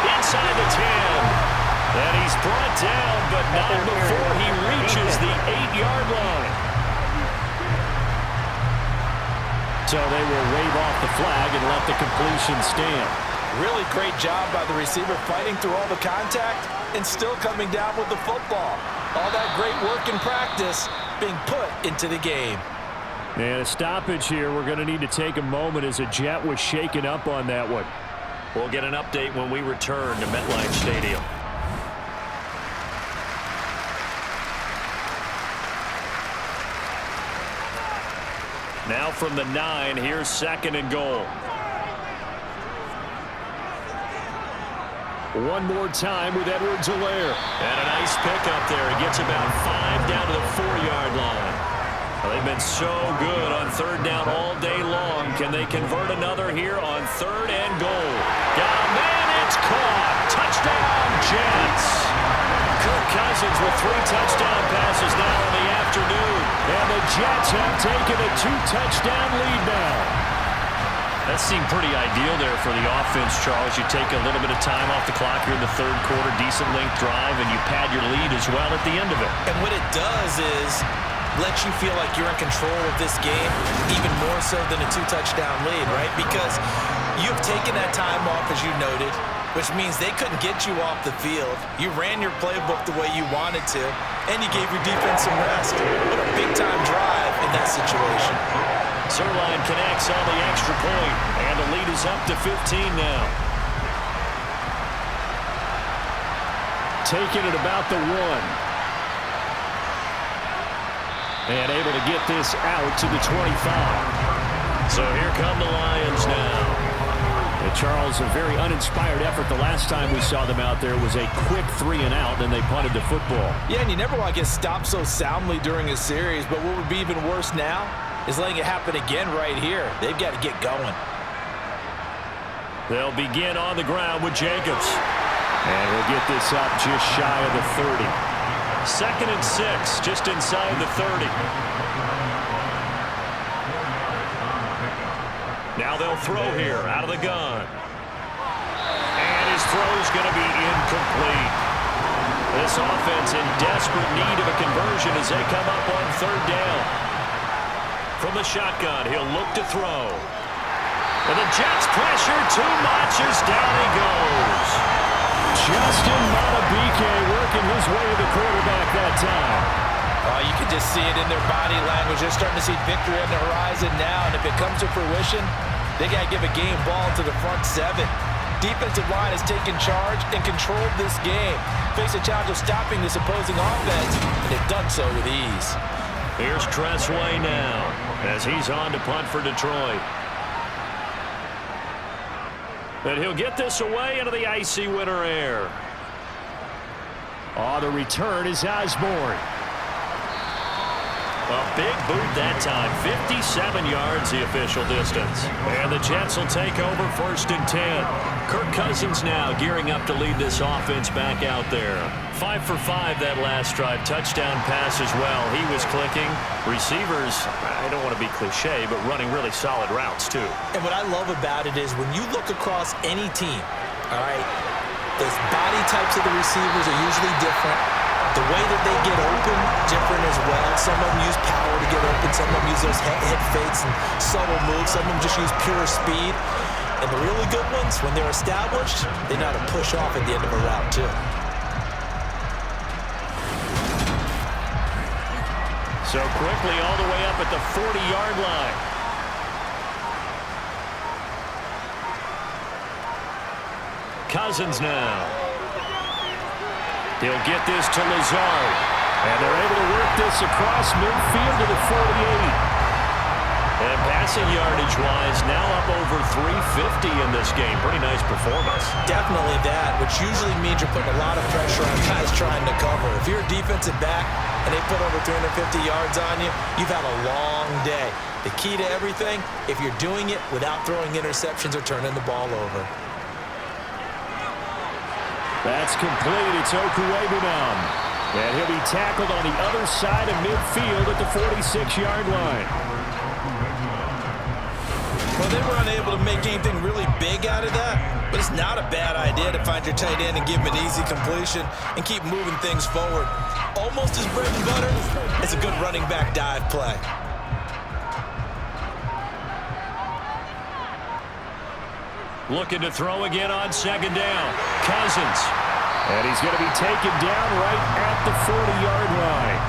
Inside the 10. And he's brought down, but not before he reaches the 8-yard line. So they will wave off the flag and let the completion stand. Really great job by the receiver fighting through all the contact and still coming down with the football. All that great work in practice being put into the game. And a stoppage here. We're going to need to take a moment as a Jet was shaken up on that one. We'll get an update when we return to MetLife Stadium. Now from the 9, here's 2nd and goal. One more time with Edwards-Helaire. And a nice pickup there. He gets about 5 down to the 4-yard line. Well, they've been so good on 3rd down all day long. Can they convert another here on 3rd and goal? Got a man, it's caught. Touchdown, Jets. Kirk Cousins with 3 touchdown passes now in the afternoon. And the Jets have taken a 2-touchdown lead now. That seemed pretty ideal there for the offense, Charles. You take a little bit of time off the clock here in the 3rd quarter, decent length drive, and you pad your lead as well at the end of it. And what it does is let you feel like you're in control of this game, even more so than a 2-touchdown lead, right? Because you've taken that time off, as you noted, which means they couldn't get you off the field. You ran your playbook the way you wanted to, and you gave your defense some rest. What a big-time drive in that situation. Zerline connects on the extra point, and the lead is up to 15 now. Taking it about the 1. And able to get this out to the 25. So here come the Lions now. And Charles, a very uninspired effort. The last time we saw them out there was a quick 3-and-out, then they punted the football. Yeah, and you never want to get stopped so soundly during a series, but what would be even worse now is letting it happen again right here. They've got to get going. They'll begin on the ground with Jacobs. And he'll get this up just shy of the 30. 2nd and 6, just inside the 30. Now they'll throw here out of the gun. And his throw's going to be incomplete. This offense in desperate need of a conversion as they come up on 3rd down. From the shotgun, he'll look to throw. And the Jets pressure too much as down he goes. Justin Madubuike working his way to the quarterback that time. You can just see it in their body language. They're starting to see victory on the horizon now, and if it comes to fruition, they got to give a game ball to the front 7. Defensive line has taken charge and controlled this game. Face a challenge of stopping this opposing offense, and they've done so with ease. Here's Tressway now as he's on to punt for Detroit. And he'll get this away into the icy winter air. The return is Osborne. A big boot that time. 57 yards the official distance. And the Jets will take over 1st and 10. Kirk Cousins now gearing up to lead this offense back out there. 5 for 5 that last drive. Touchdown pass as well. He was clicking. Receivers, I don't want to be cliche, but running really solid routes too. And what I love about it is when you look across any team, all right, the body types of the receivers are usually different. The way that they get open, different as well. Some of them use power to get open. Some of them use those head fakes and subtle moves. Some of them just use pure speed. And the really good ones, when they're established, they know how to push off at the end of a route, too. So quickly all the way up at the 40-yard line. Cousins now. He'll get this to Lazard. And they're able to work this across midfield to the 48. And passing yardage-wise, now up over 350 in this game. Pretty nice performance. Definitely that, which usually means you're putting a lot of pressure on guys trying to cover. If you're a defensive back and they put over 350 yards on you, you've had a long day. The key to everything, if you're doing it without throwing interceptions or turning the ball over. That's complete. It's Okuwebunam. And he'll be tackled on the other side of midfield at the 46-yard line. Well, they were unable to make anything really big out of that, but it's not a bad idea to find your tight end and give him an easy completion and keep moving things forward. Almost as bread and butter as a good running back dive play. Looking to throw again on 2nd down. Cousins. And he's going to be taken down right at the 40-yard line.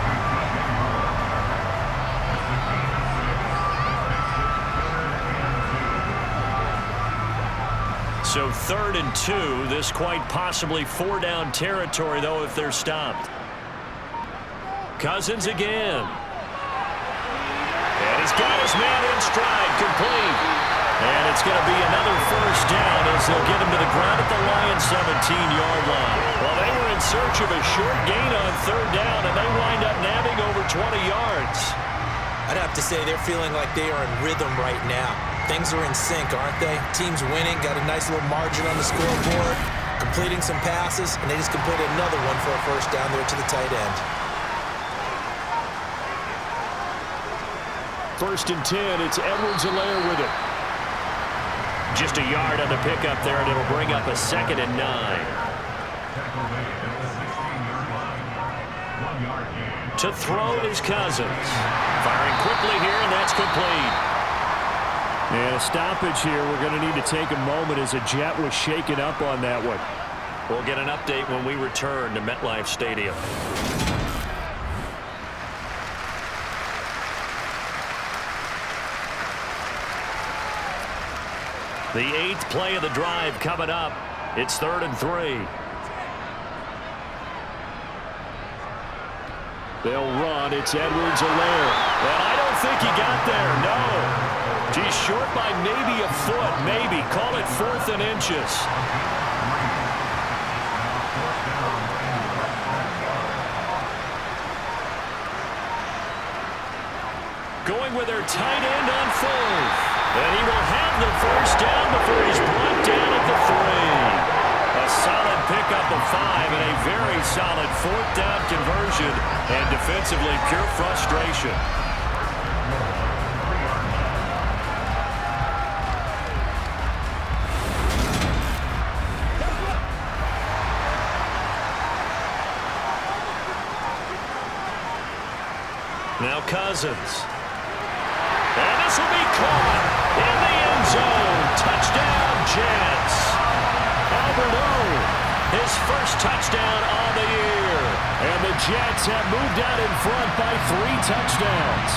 So 3rd and 2. This quite possibly 4-down territory, though, if they're stopped. Cousins again. And he's got his man in stride, complete. And it's going to be another 1st down as they'll get him to the ground at the Lions' 17-yard line. Well, they were in search of a short gain on 3rd down, and they wind up nabbing over 20 yards. I'd have to say they're feeling like they are in rhythm right now. Things are in sync, aren't they? Team's winning, got a nice little margin on the scoreboard, completing some passes, and they just completed another one for a 1st down there to the tight end. 1st and 10, it's Edwards-Helaire with it. Just a yard on the pickup there, and it'll bring up a 2nd and 9. To throw is Cousins. Firing quickly here, and that's complete. And a stoppage here. We're going to need to take a moment as a Jet was shaken up on that one. We'll get an update when we return to MetLife Stadium. The 8th play of the drive coming up. It's 3rd and 3. They'll run. It's Edwards-Helaire. And I don't think he got there, no. Gee, short by maybe a foot, maybe. Call it 4th and inches. Going with their tight end on 4th. And he will have the first down before he's brought down at the 3. A solid pickup of 5 and a very solid 4th down conversion. And defensively, pure frustration. Now Cousins. And this will be caught in the end zone. Touchdown, Jets. Albert O, his first touchdown on the year. And the Jets have moved out in front by 3 touchdowns.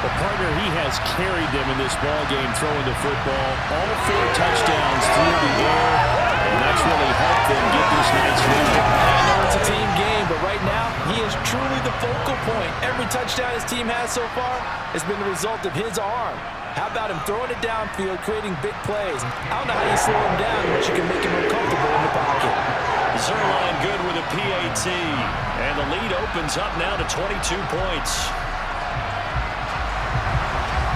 The partner, he has carried them in this ballgame throwing the football. All 4 touchdowns through the air. And that's really helped them get this night's lead. I know it's a team game, but right now, he is truly the focal point. Every touchdown his team has so far has been the result of his arm. How about him throwing it downfield, creating big plays? I don't know how you slow him down once you can make him uncomfortable in the pocket. Zerline good with a PAT. And the lead opens up now to 22 points.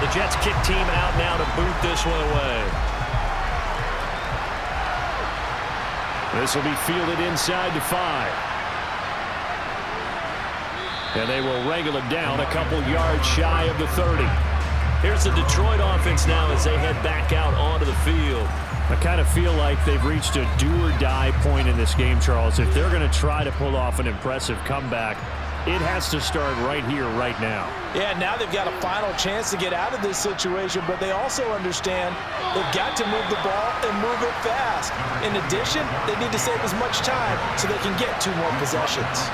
The Jets kick team out now to boot this one away. This will be fielded inside to 5. And they will wrangle it down a couple yards shy of the 30. Here's the Detroit offense now as they head back out onto the field. I kind of feel like they've reached a do-or-die point in this game, Charles. If they're going to try to pull off an impressive comeback, it has to start right here, right now. Yeah, now they've got a final chance to get out of this situation, but they also understand they've got to move the ball and move it fast. In addition, they need to save as much time so they can get 2 more possessions.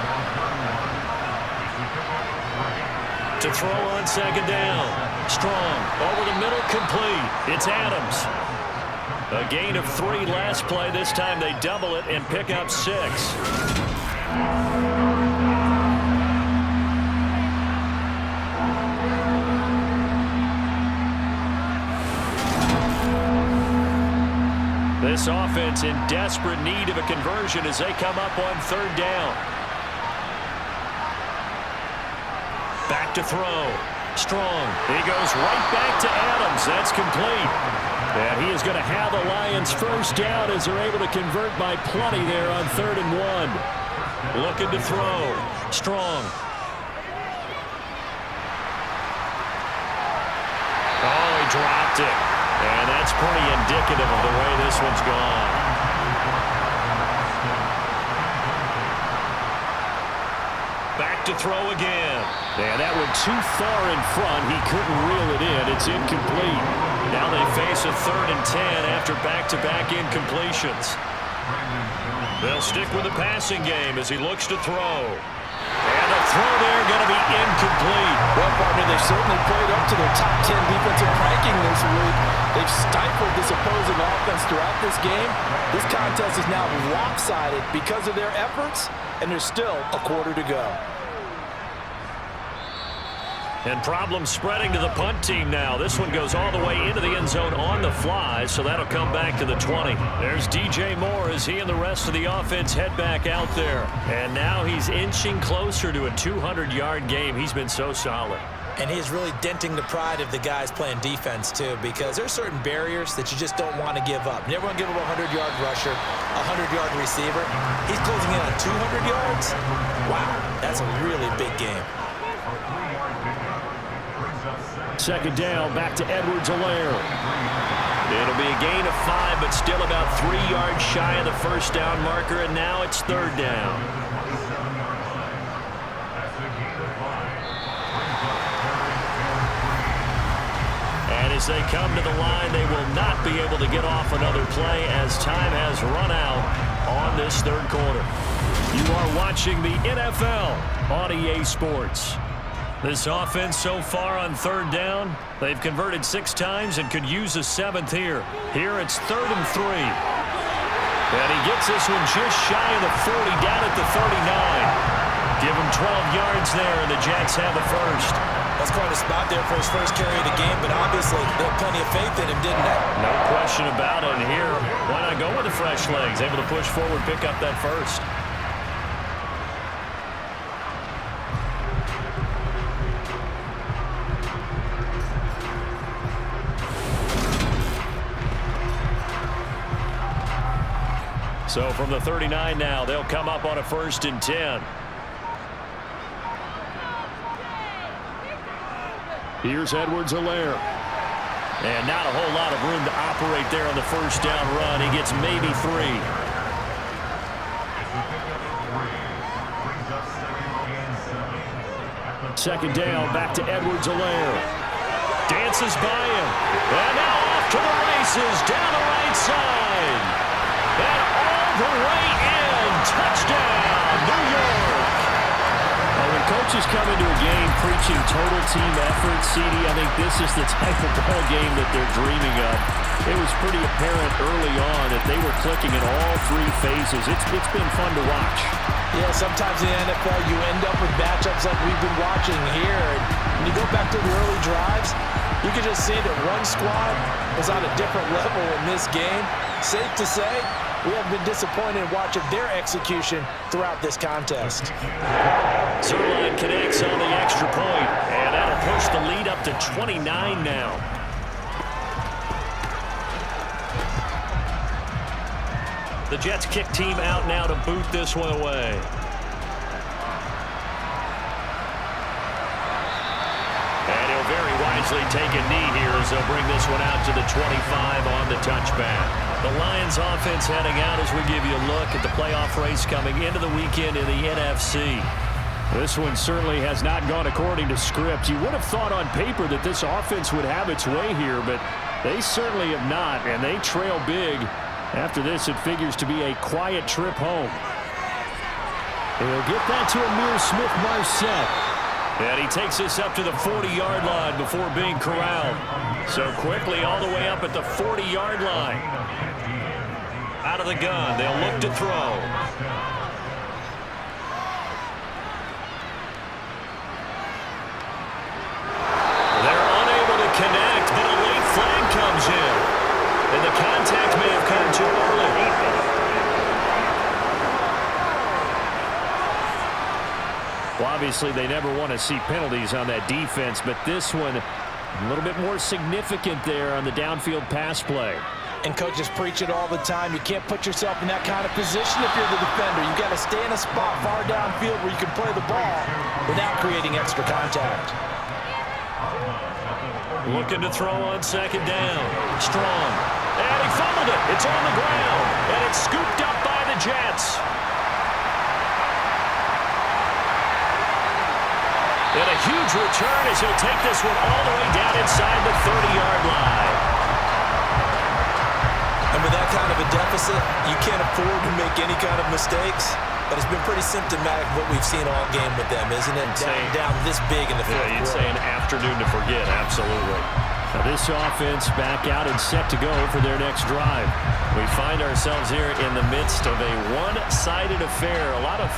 To throw on 2nd down. Strong. Over the middle, complete. It's Adams. A gain of 3 last play. This time they double it and pick up 6. This offense in desperate need of a conversion as they come up on 3rd down. Back to throw. Strong. He goes right back to Adams. That's complete. And he is going to have the Lions first down as they're able to convert by plenty there on 3rd and 1. Looking to throw. Strong. Oh, he dropped it. And that's pretty indicative of the way this one's gone. Back to throw again. Yeah, that one too far in front. He couldn't reel it in. It's incomplete. Now they face a 3rd and 10 after back-to-back incompletions. They'll stick with the passing game as he looks to throw. And the throw there going to be incomplete. Well, partner, they certainly played up to their top 10 defensive ranking this week. They've stifled this opposing offense throughout this game. This contest is now lopsided because of their efforts, and there's still a quarter to go. And problems spreading to the punt team now. This one goes all the way into the end zone on the fly, so that'll come back to the 20. There's DJ Moore as he and the rest of the offense head back out there. And now he's inching closer to a 200-yard game. He's been so solid. And he's really denting the pride of the guys playing defense, too, because there's certain barriers that you just don't want to give up. You never want to give up a 100-yard rusher, a 100-yard receiver. He's closing in on 200 yards. Wow, that's a really big game. 2nd down, back to Edwards-Helaire. It'll be a gain of 5, but still about 3 yards shy of the first down marker, and now it's 3rd down. And as they come to the line, they will not be able to get off another play as time has run out on this 3rd quarter. You are watching the NFL on EA Sports. This offense so far on 3rd down, they've converted 6 times and could use a 7th here. Here it's 3rd and 3. And he gets this one just shy of the 40, down at the 39. Give him 12 yards there, and the Jets have the first. That's quite a spot there for his first carry of the game, but obviously they had plenty of faith in him, didn't they? No question about it. And here, why not go with the fresh legs? Able to push forward, pick up that first. So from the 39 now, they'll come up on a 1st and 10. Here's Edwards-Helaire. And not a whole lot of room to operate there on the 1st down run. He gets maybe 3. Second down, back to Edwards-Helaire. Dances by him. And now off to the races down the right side. And all the way in. Touchdown, New York. When coaches come into a game preaching total team effort, CD, I think this is the type of ball game that they're dreaming of. It was pretty apparent early on that they were clicking in all 3 phases. It's been fun to watch. Yeah, sometimes in the NFL you end up with matchups like we've been watching here. And when you go back to the early drives, you can just see that one squad was on a different level in this game. Safe to say, we have been disappointed in watching their execution throughout this contest. Zuerlein connects on the extra point, and that'll push the lead up to 29 now. The Jets kick team out now to boot this one away. And he'll very wisely take a knee here as they'll bring this one out to the 25 on the touchback. The Lions offense heading out as we give you a look at the playoff race coming into the weekend in the NFC. This one certainly has not gone according to script. You would have thought on paper that this offense would have its way here, but they certainly have not, and they trail big. After this, it figures to be a quiet trip home. They'll get that to Amir Smith-Marset. And he takes this up to the 40-yard line before being corralled. So quickly all the way up at the 40-yard line. Out of the gun, they'll look to throw. They're unable to connect, but a late flag comes in. And the contact may have come too early. Well, obviously, they never want to see penalties on that defense, but this one a little bit more significant there on the downfield pass play. And coaches preach it all the time. You can't put yourself in that kind of position if you're the defender. You've got to stay in a spot far downfield where you can play the ball without creating extra contact. Looking to throw on 2nd down. Strong. And he fumbled it. It's on the ground. And it's scooped up by the Jets. And a huge return as he'll take this one all the way down inside the 30-yard line. And with that kind of a deficit, you can't afford to make any kind of mistakes. But it's been pretty symptomatic of what we've seen all game with them, isn't it? Down this big in the fourth quarter. You'd say an afternoon to forget, absolutely. Now this offense back out and set to go for their next drive. We find ourselves here in the midst of a one-sided affair. A lot of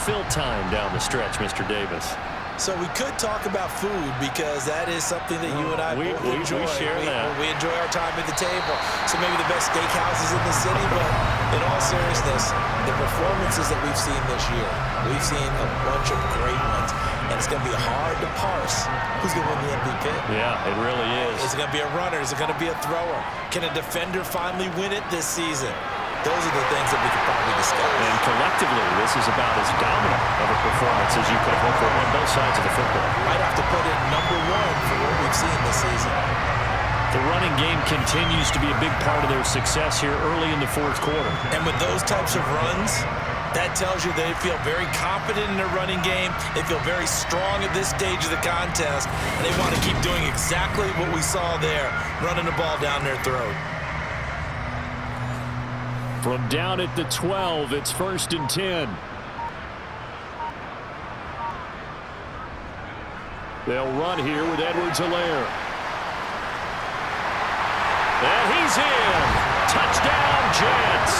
fill time down the stretch, Mr. Davis. So we could talk about food because that is something that you and I both enjoy. We share that. We enjoy our time at the table. So maybe the best steakhouses in the city, but in all seriousness, the performances that we've seen this year, we've seen a bunch of great ones. And it's going to be hard to parse who's going to win the MVP. Yeah, it really is. Is it going to be a runner? Is it going to be a thrower? Can a defender finally win it this season? Those are the things that we could probably discuss. And collectively, this is about as dominant of a performance as you could hope for on both sides of the football. Might have to put in number 1 for what we've seen this season. The running game continues to be a big part of their success here early in the fourth quarter. And with those types of runs, that tells you they feel very confident in their running game. They feel very strong at this stage of the contest. And they want to keep doing exactly what we saw there, running the ball down their throat. From down at the 12, it's 1st and 10. They'll run here with Edwards-Helaire. And he's in. Touchdown, Jets.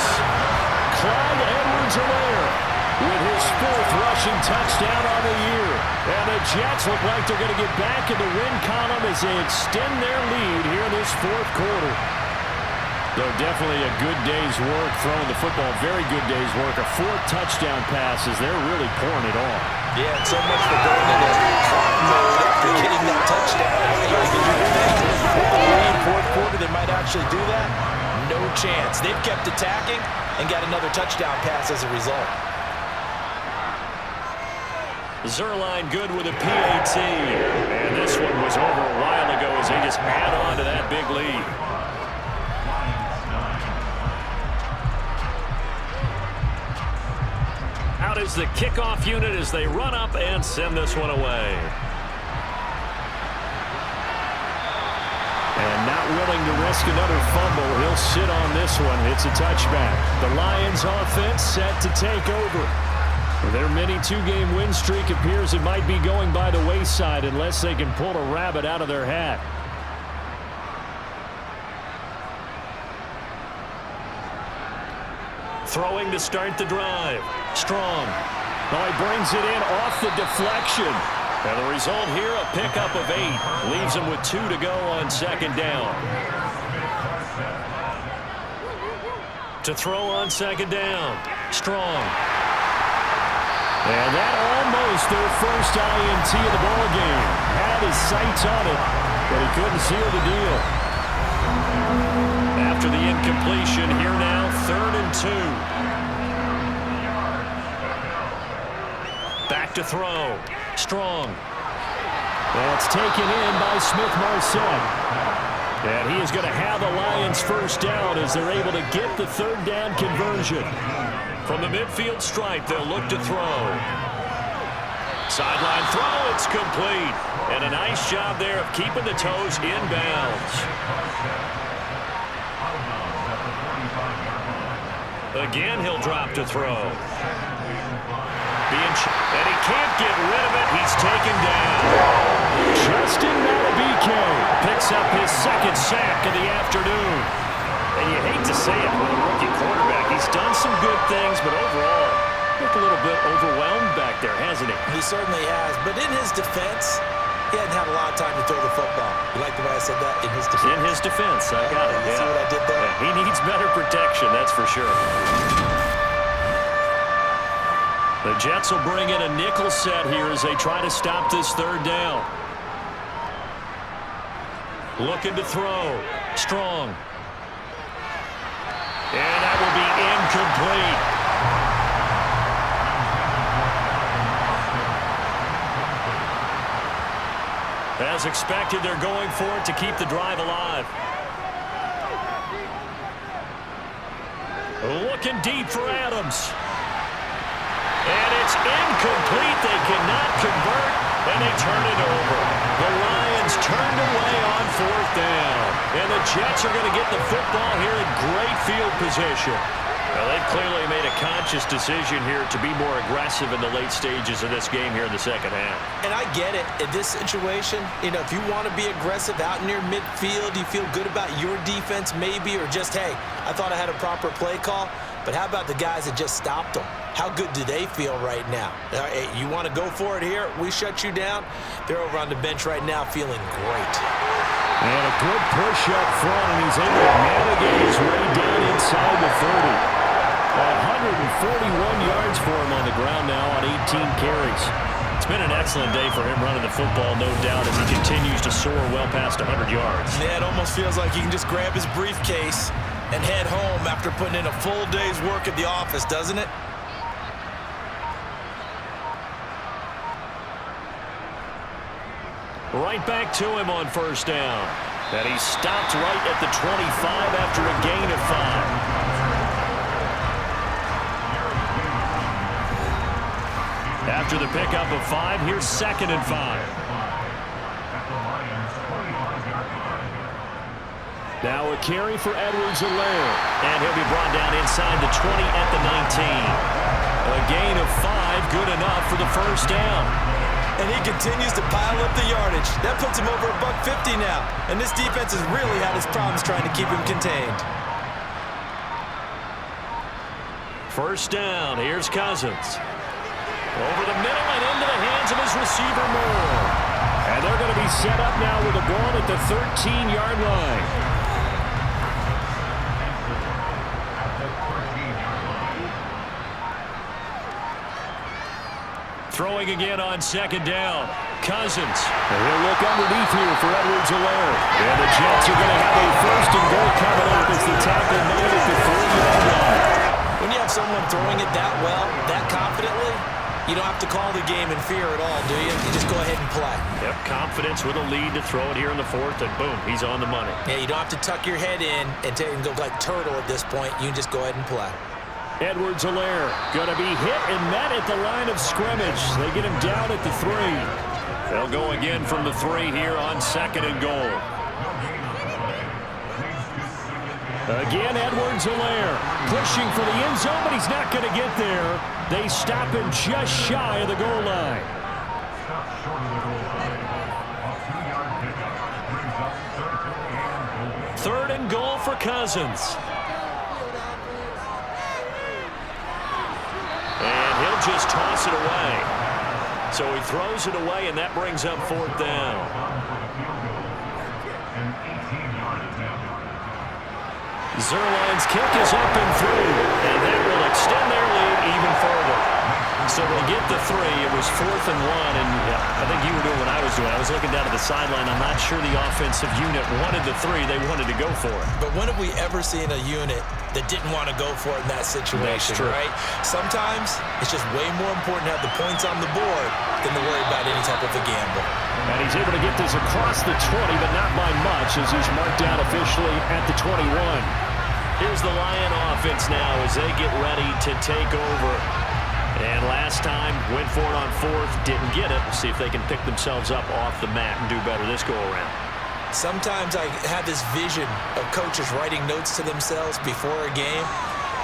Clyde Edwards-Helaire. with his 4th rushing touchdown on the year. And the Jets look like they're going to get back in the win column as they extend their lead here in this 4th quarter. Though definitely a good day's work throwing the football. Very good day's work. A 4th touchdown pass as they're really pouring it on. Yeah, and so much for going into hard mode after getting that touchdown. You can do your thing. In the 4th quarter, they might actually do that. No chance. They've kept attacking and got another touchdown pass as a result. Zerline good with a PAT. And this one was over a while ago as they just add on to that big lead. Out is the kickoff unit as they run up and send this one away. And not willing to risk another fumble, he'll sit on this one. It's a touchback. The Lions offense set to take over. Their mini 2-game win streak appears it might be going by the wayside unless they can pull a rabbit out of their hat. Throwing to start the drive. Strong. Oh, he brings it in off the deflection. And the result here, a pickup of 8. Leaves him with 2 to go on 2nd down. To throw on 2nd down. Strong. And that almost their first INT of the ball game. Had his sights on it, but he couldn't seal the deal. After the incompletion, here now, 3rd and 2. Back to throw. Strong. That's taken in by Smith-Marset. And he is going to have the Lions first down as they're able to get the 3rd down conversion. From the midfield stripe, they'll look to throw. Sideline throw, it's complete. And a nice job there of keeping the toes in bounds. Again, he'll drop to throw. And he can't get rid of it. He's taken down. Justin Malabike picks up his 2nd sack of the afternoon. And you hate to say it with a rookie quarterback. He's done some good things, but overall, looked a little bit overwhelmed back there, hasn't he? He certainly has. But in his defense, he hadn't had a lot of time to throw the football. You like the way I said that? In his defense. In his defense. I got it. See what I did there? Yeah, he needs better protection, that's for sure. The Jets will bring in a nickel set here as they try to stop this 3rd down. Looking to throw. Strong. And that will be incomplete. As expected, they're going for it to keep the drive alive. Looking deep for Adams. And it's incomplete. They cannot convert, and they turn it over. The Lions turned away on 4th down. And the Jets are going to get the football here in great field position. Well, they've clearly made a conscious decision here to be more aggressive in the late stages of this game here in the 2nd half. And I get it. In this situation, you know, if you want to be aggressive out near midfield, you feel good about your defense maybe, or just, hey, I thought I had a proper play call. But how about the guys that just stopped them? How good do they feel right now? Hey, you want to go for it here? We shut you down. They're over on the bench right now feeling great. And a good push up front, and he's able to navigate his way down inside the 30. 141 yards for him on the ground now on 18 carries. It's been an excellent day for him running the football, no doubt, as he continues to soar well past 100 yards. Yeah, it almost feels like he can just grab his briefcase and head home after putting in a full day's work at the office, doesn't it? Right back to him on 1st down. And he stopped right at the 25 after a gain of 5. After the pickup of 5, here's 2nd and 5. Now a carry for Edwards-Helaire. And he'll be brought down inside the 20 at the 19. A gain of 5, good enough for the 1st down. And he continues to pile up the yardage. That puts him over $150 now. And this defense has really had its problems trying to keep him contained. First down. Here's Cousins. Over the middle and into the hands of his receiver, Moore. And they're going to be set up now with the ball at the 13-yard line. Throwing again on second down. Cousins. And he'll look underneath here for Edwards-Helaire. And the Jets are going to have a first and goal coming up as the tackle made at the 3-yard line. When you have someone throwing it that well, that confidently, you don't have to call the game in fear at all, do you? You just go ahead and play. Yep, confidence with a lead to throw it here in the fourth, and boom, he's on the money. Yeah, you don't have to tuck your head in and go like turtle at this point. You can just go ahead and play. Edwards-Helaire going to be hit and met at the line of scrimmage. They get him down at the 3. They'll go again from the 3 here on second and goal. Again, Edwards-Helaire pushing for the end zone, but he's not going to get there. They stop him just shy of the goal line. Third and goal for Cousins. And he'll just toss it away. So he throws it away, and that brings up fourth down. Zerline's kick is up and through, and that will extend their lead even further. So they get the 3. It was 4th and 1, and I think you were doing what I was doing. I was looking down at the sideline. I'm not sure the offensive unit wanted the 3. They wanted to go for it. But when have we ever seen a unit that didn't want to go for it in that situation, right? Sometimes it's just way more important to have the points on the board than to worry about any type of a gamble. And he's able to get this across the 20, but not by much as he's marked down officially at the 21. Here's the Lion offense now as they get ready to take over. And last time, went for it on 4th, didn't get it. See if they can pick themselves up off the mat and do better this go-around. Sometimes I have this vision of coaches writing notes to themselves before a game,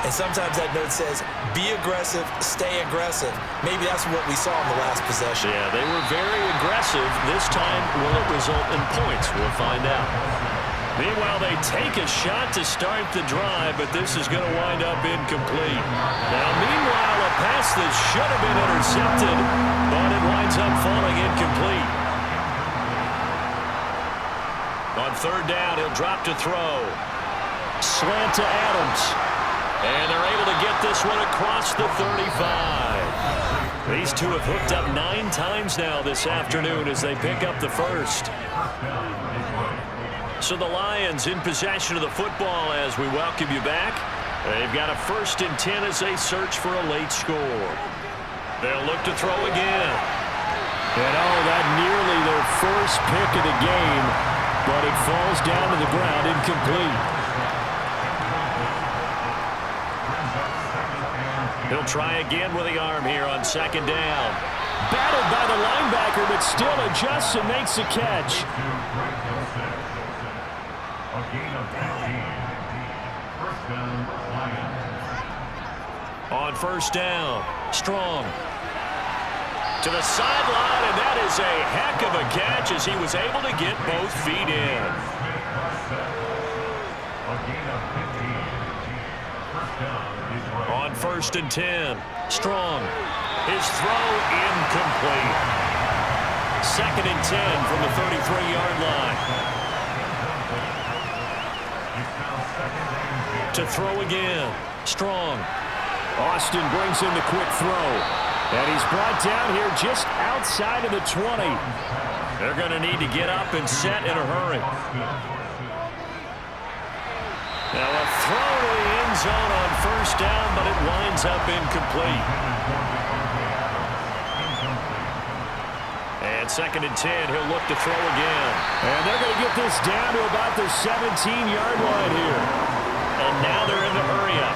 and sometimes that note says, be aggressive, stay aggressive. Maybe that's what we saw in the last possession. Yeah, they were very aggressive. This time, will it result in points? We'll find out. Meanwhile, they take a shot to start the drive, but this is going to wind up incomplete. Now, meanwhile, a pass that should have been intercepted, but it winds up falling incomplete. On third down, he'll drop to throw. Slant to Adams. And they're able to get this one across the 35. These two have hooked up 9 times now this afternoon as they pick up the first. So the Lions in possession of the football as we welcome you back. They've got a 1st and 10 as they search for a late score. They'll look to throw again. And that nearly their first pick of the game, but it falls down to the ground incomplete. He'll try again with the arm here on second down. Battled by the linebacker, but still adjusts and makes a catch. On first down, Strong to the sideline, and that is a heck of a catch as he was able to get both feet in. On 1st and 10, Strong. His throw incomplete. 2nd and 10 from the 33-yard line. To throw again, Strong. Austin brings in the quick throw. And he's brought down here just outside of the 20. They're going to need to get up and set in a hurry. Now a throw to the end zone on first down, but it winds up incomplete. And 2nd and 10, he'll look to throw again. And they're going to get this down to about the 17-yard line here. And now they're in the hurry up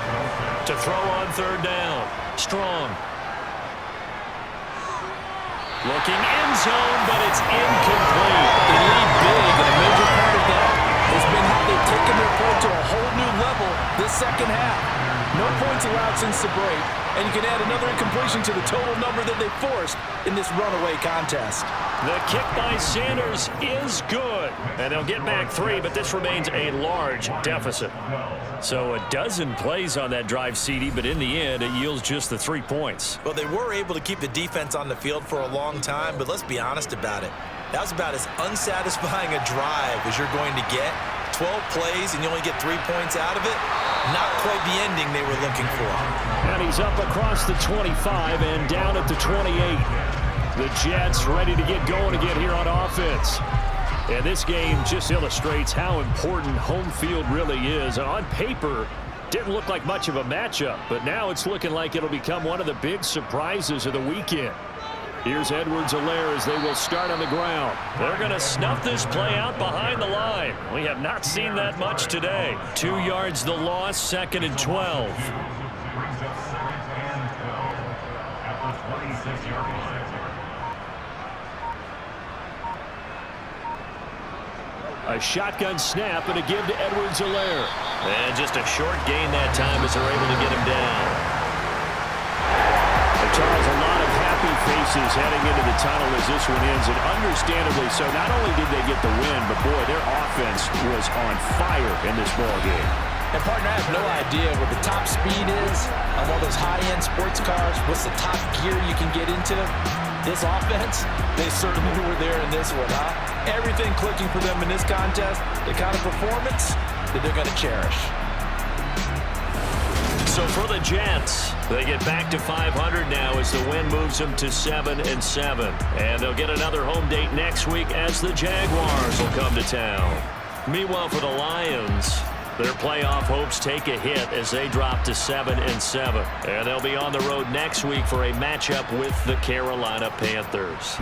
to throw on third down. Strong. Looking end zone, but it's incomplete. They lead big, and a major part of that has been how they've taken their play to a whole new level this second half. No points allowed since the break, and you can add another incompletion to the total number that they forced in this runaway contest. The kick by Sanders is good. And they'll get back 3, but this remains a large deficit. So a dozen plays on that drive, CD, but in the end, it yields just the 3 points. Well, they were able to keep the defense on the field for a long time, but let's be honest about it. That was about as unsatisfying a drive as you're going to get. 12 plays and you only get 3 points out of it. Not quite the ending they were looking for. And he's up across the 25 and down at the 28. The Jets ready to get going again here on offense. And this game just illustrates how important home field really is. On paper, didn't look like much of a matchup, but now it's looking like it'll become one of the big surprises of the weekend. Here's Edwards-Helaire as they will start on the ground. They're going to snuff this play out behind the line. We have not seen that much today. 2 yards the loss, 2nd and 12. Brings up 2nd and 12 at the 26-yard line. A shotgun snap and a give to Edwards-Helaire. And just a short gain that time as they're able to get him down. And Charles, a lot of happy faces heading into the tunnel as this one ends, and understandably so. Not only did they get the win, but boy, their offense was on fire in this ball game. And partner, I have no idea what the top speed is on one of those high-end sports cars. What's the top gear you can get into? This offense, they certainly were there in this one, huh? Everything clicking for them in this contest, the kind of performance that they're going to cherish. So for the Jets, they get back to 500 now as the win moves them to 7-7. And they'll get another home date next week as the Jaguars will come to town. Meanwhile, for the Lions, their playoff hopes take a hit as they drop to 7-7. And they'll be on the road next week for a matchup with the Carolina Panthers.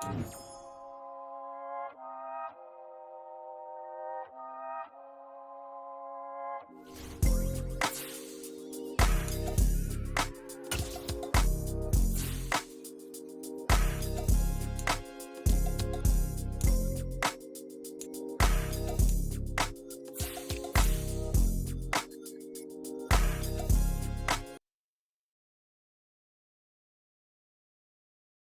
Thank you.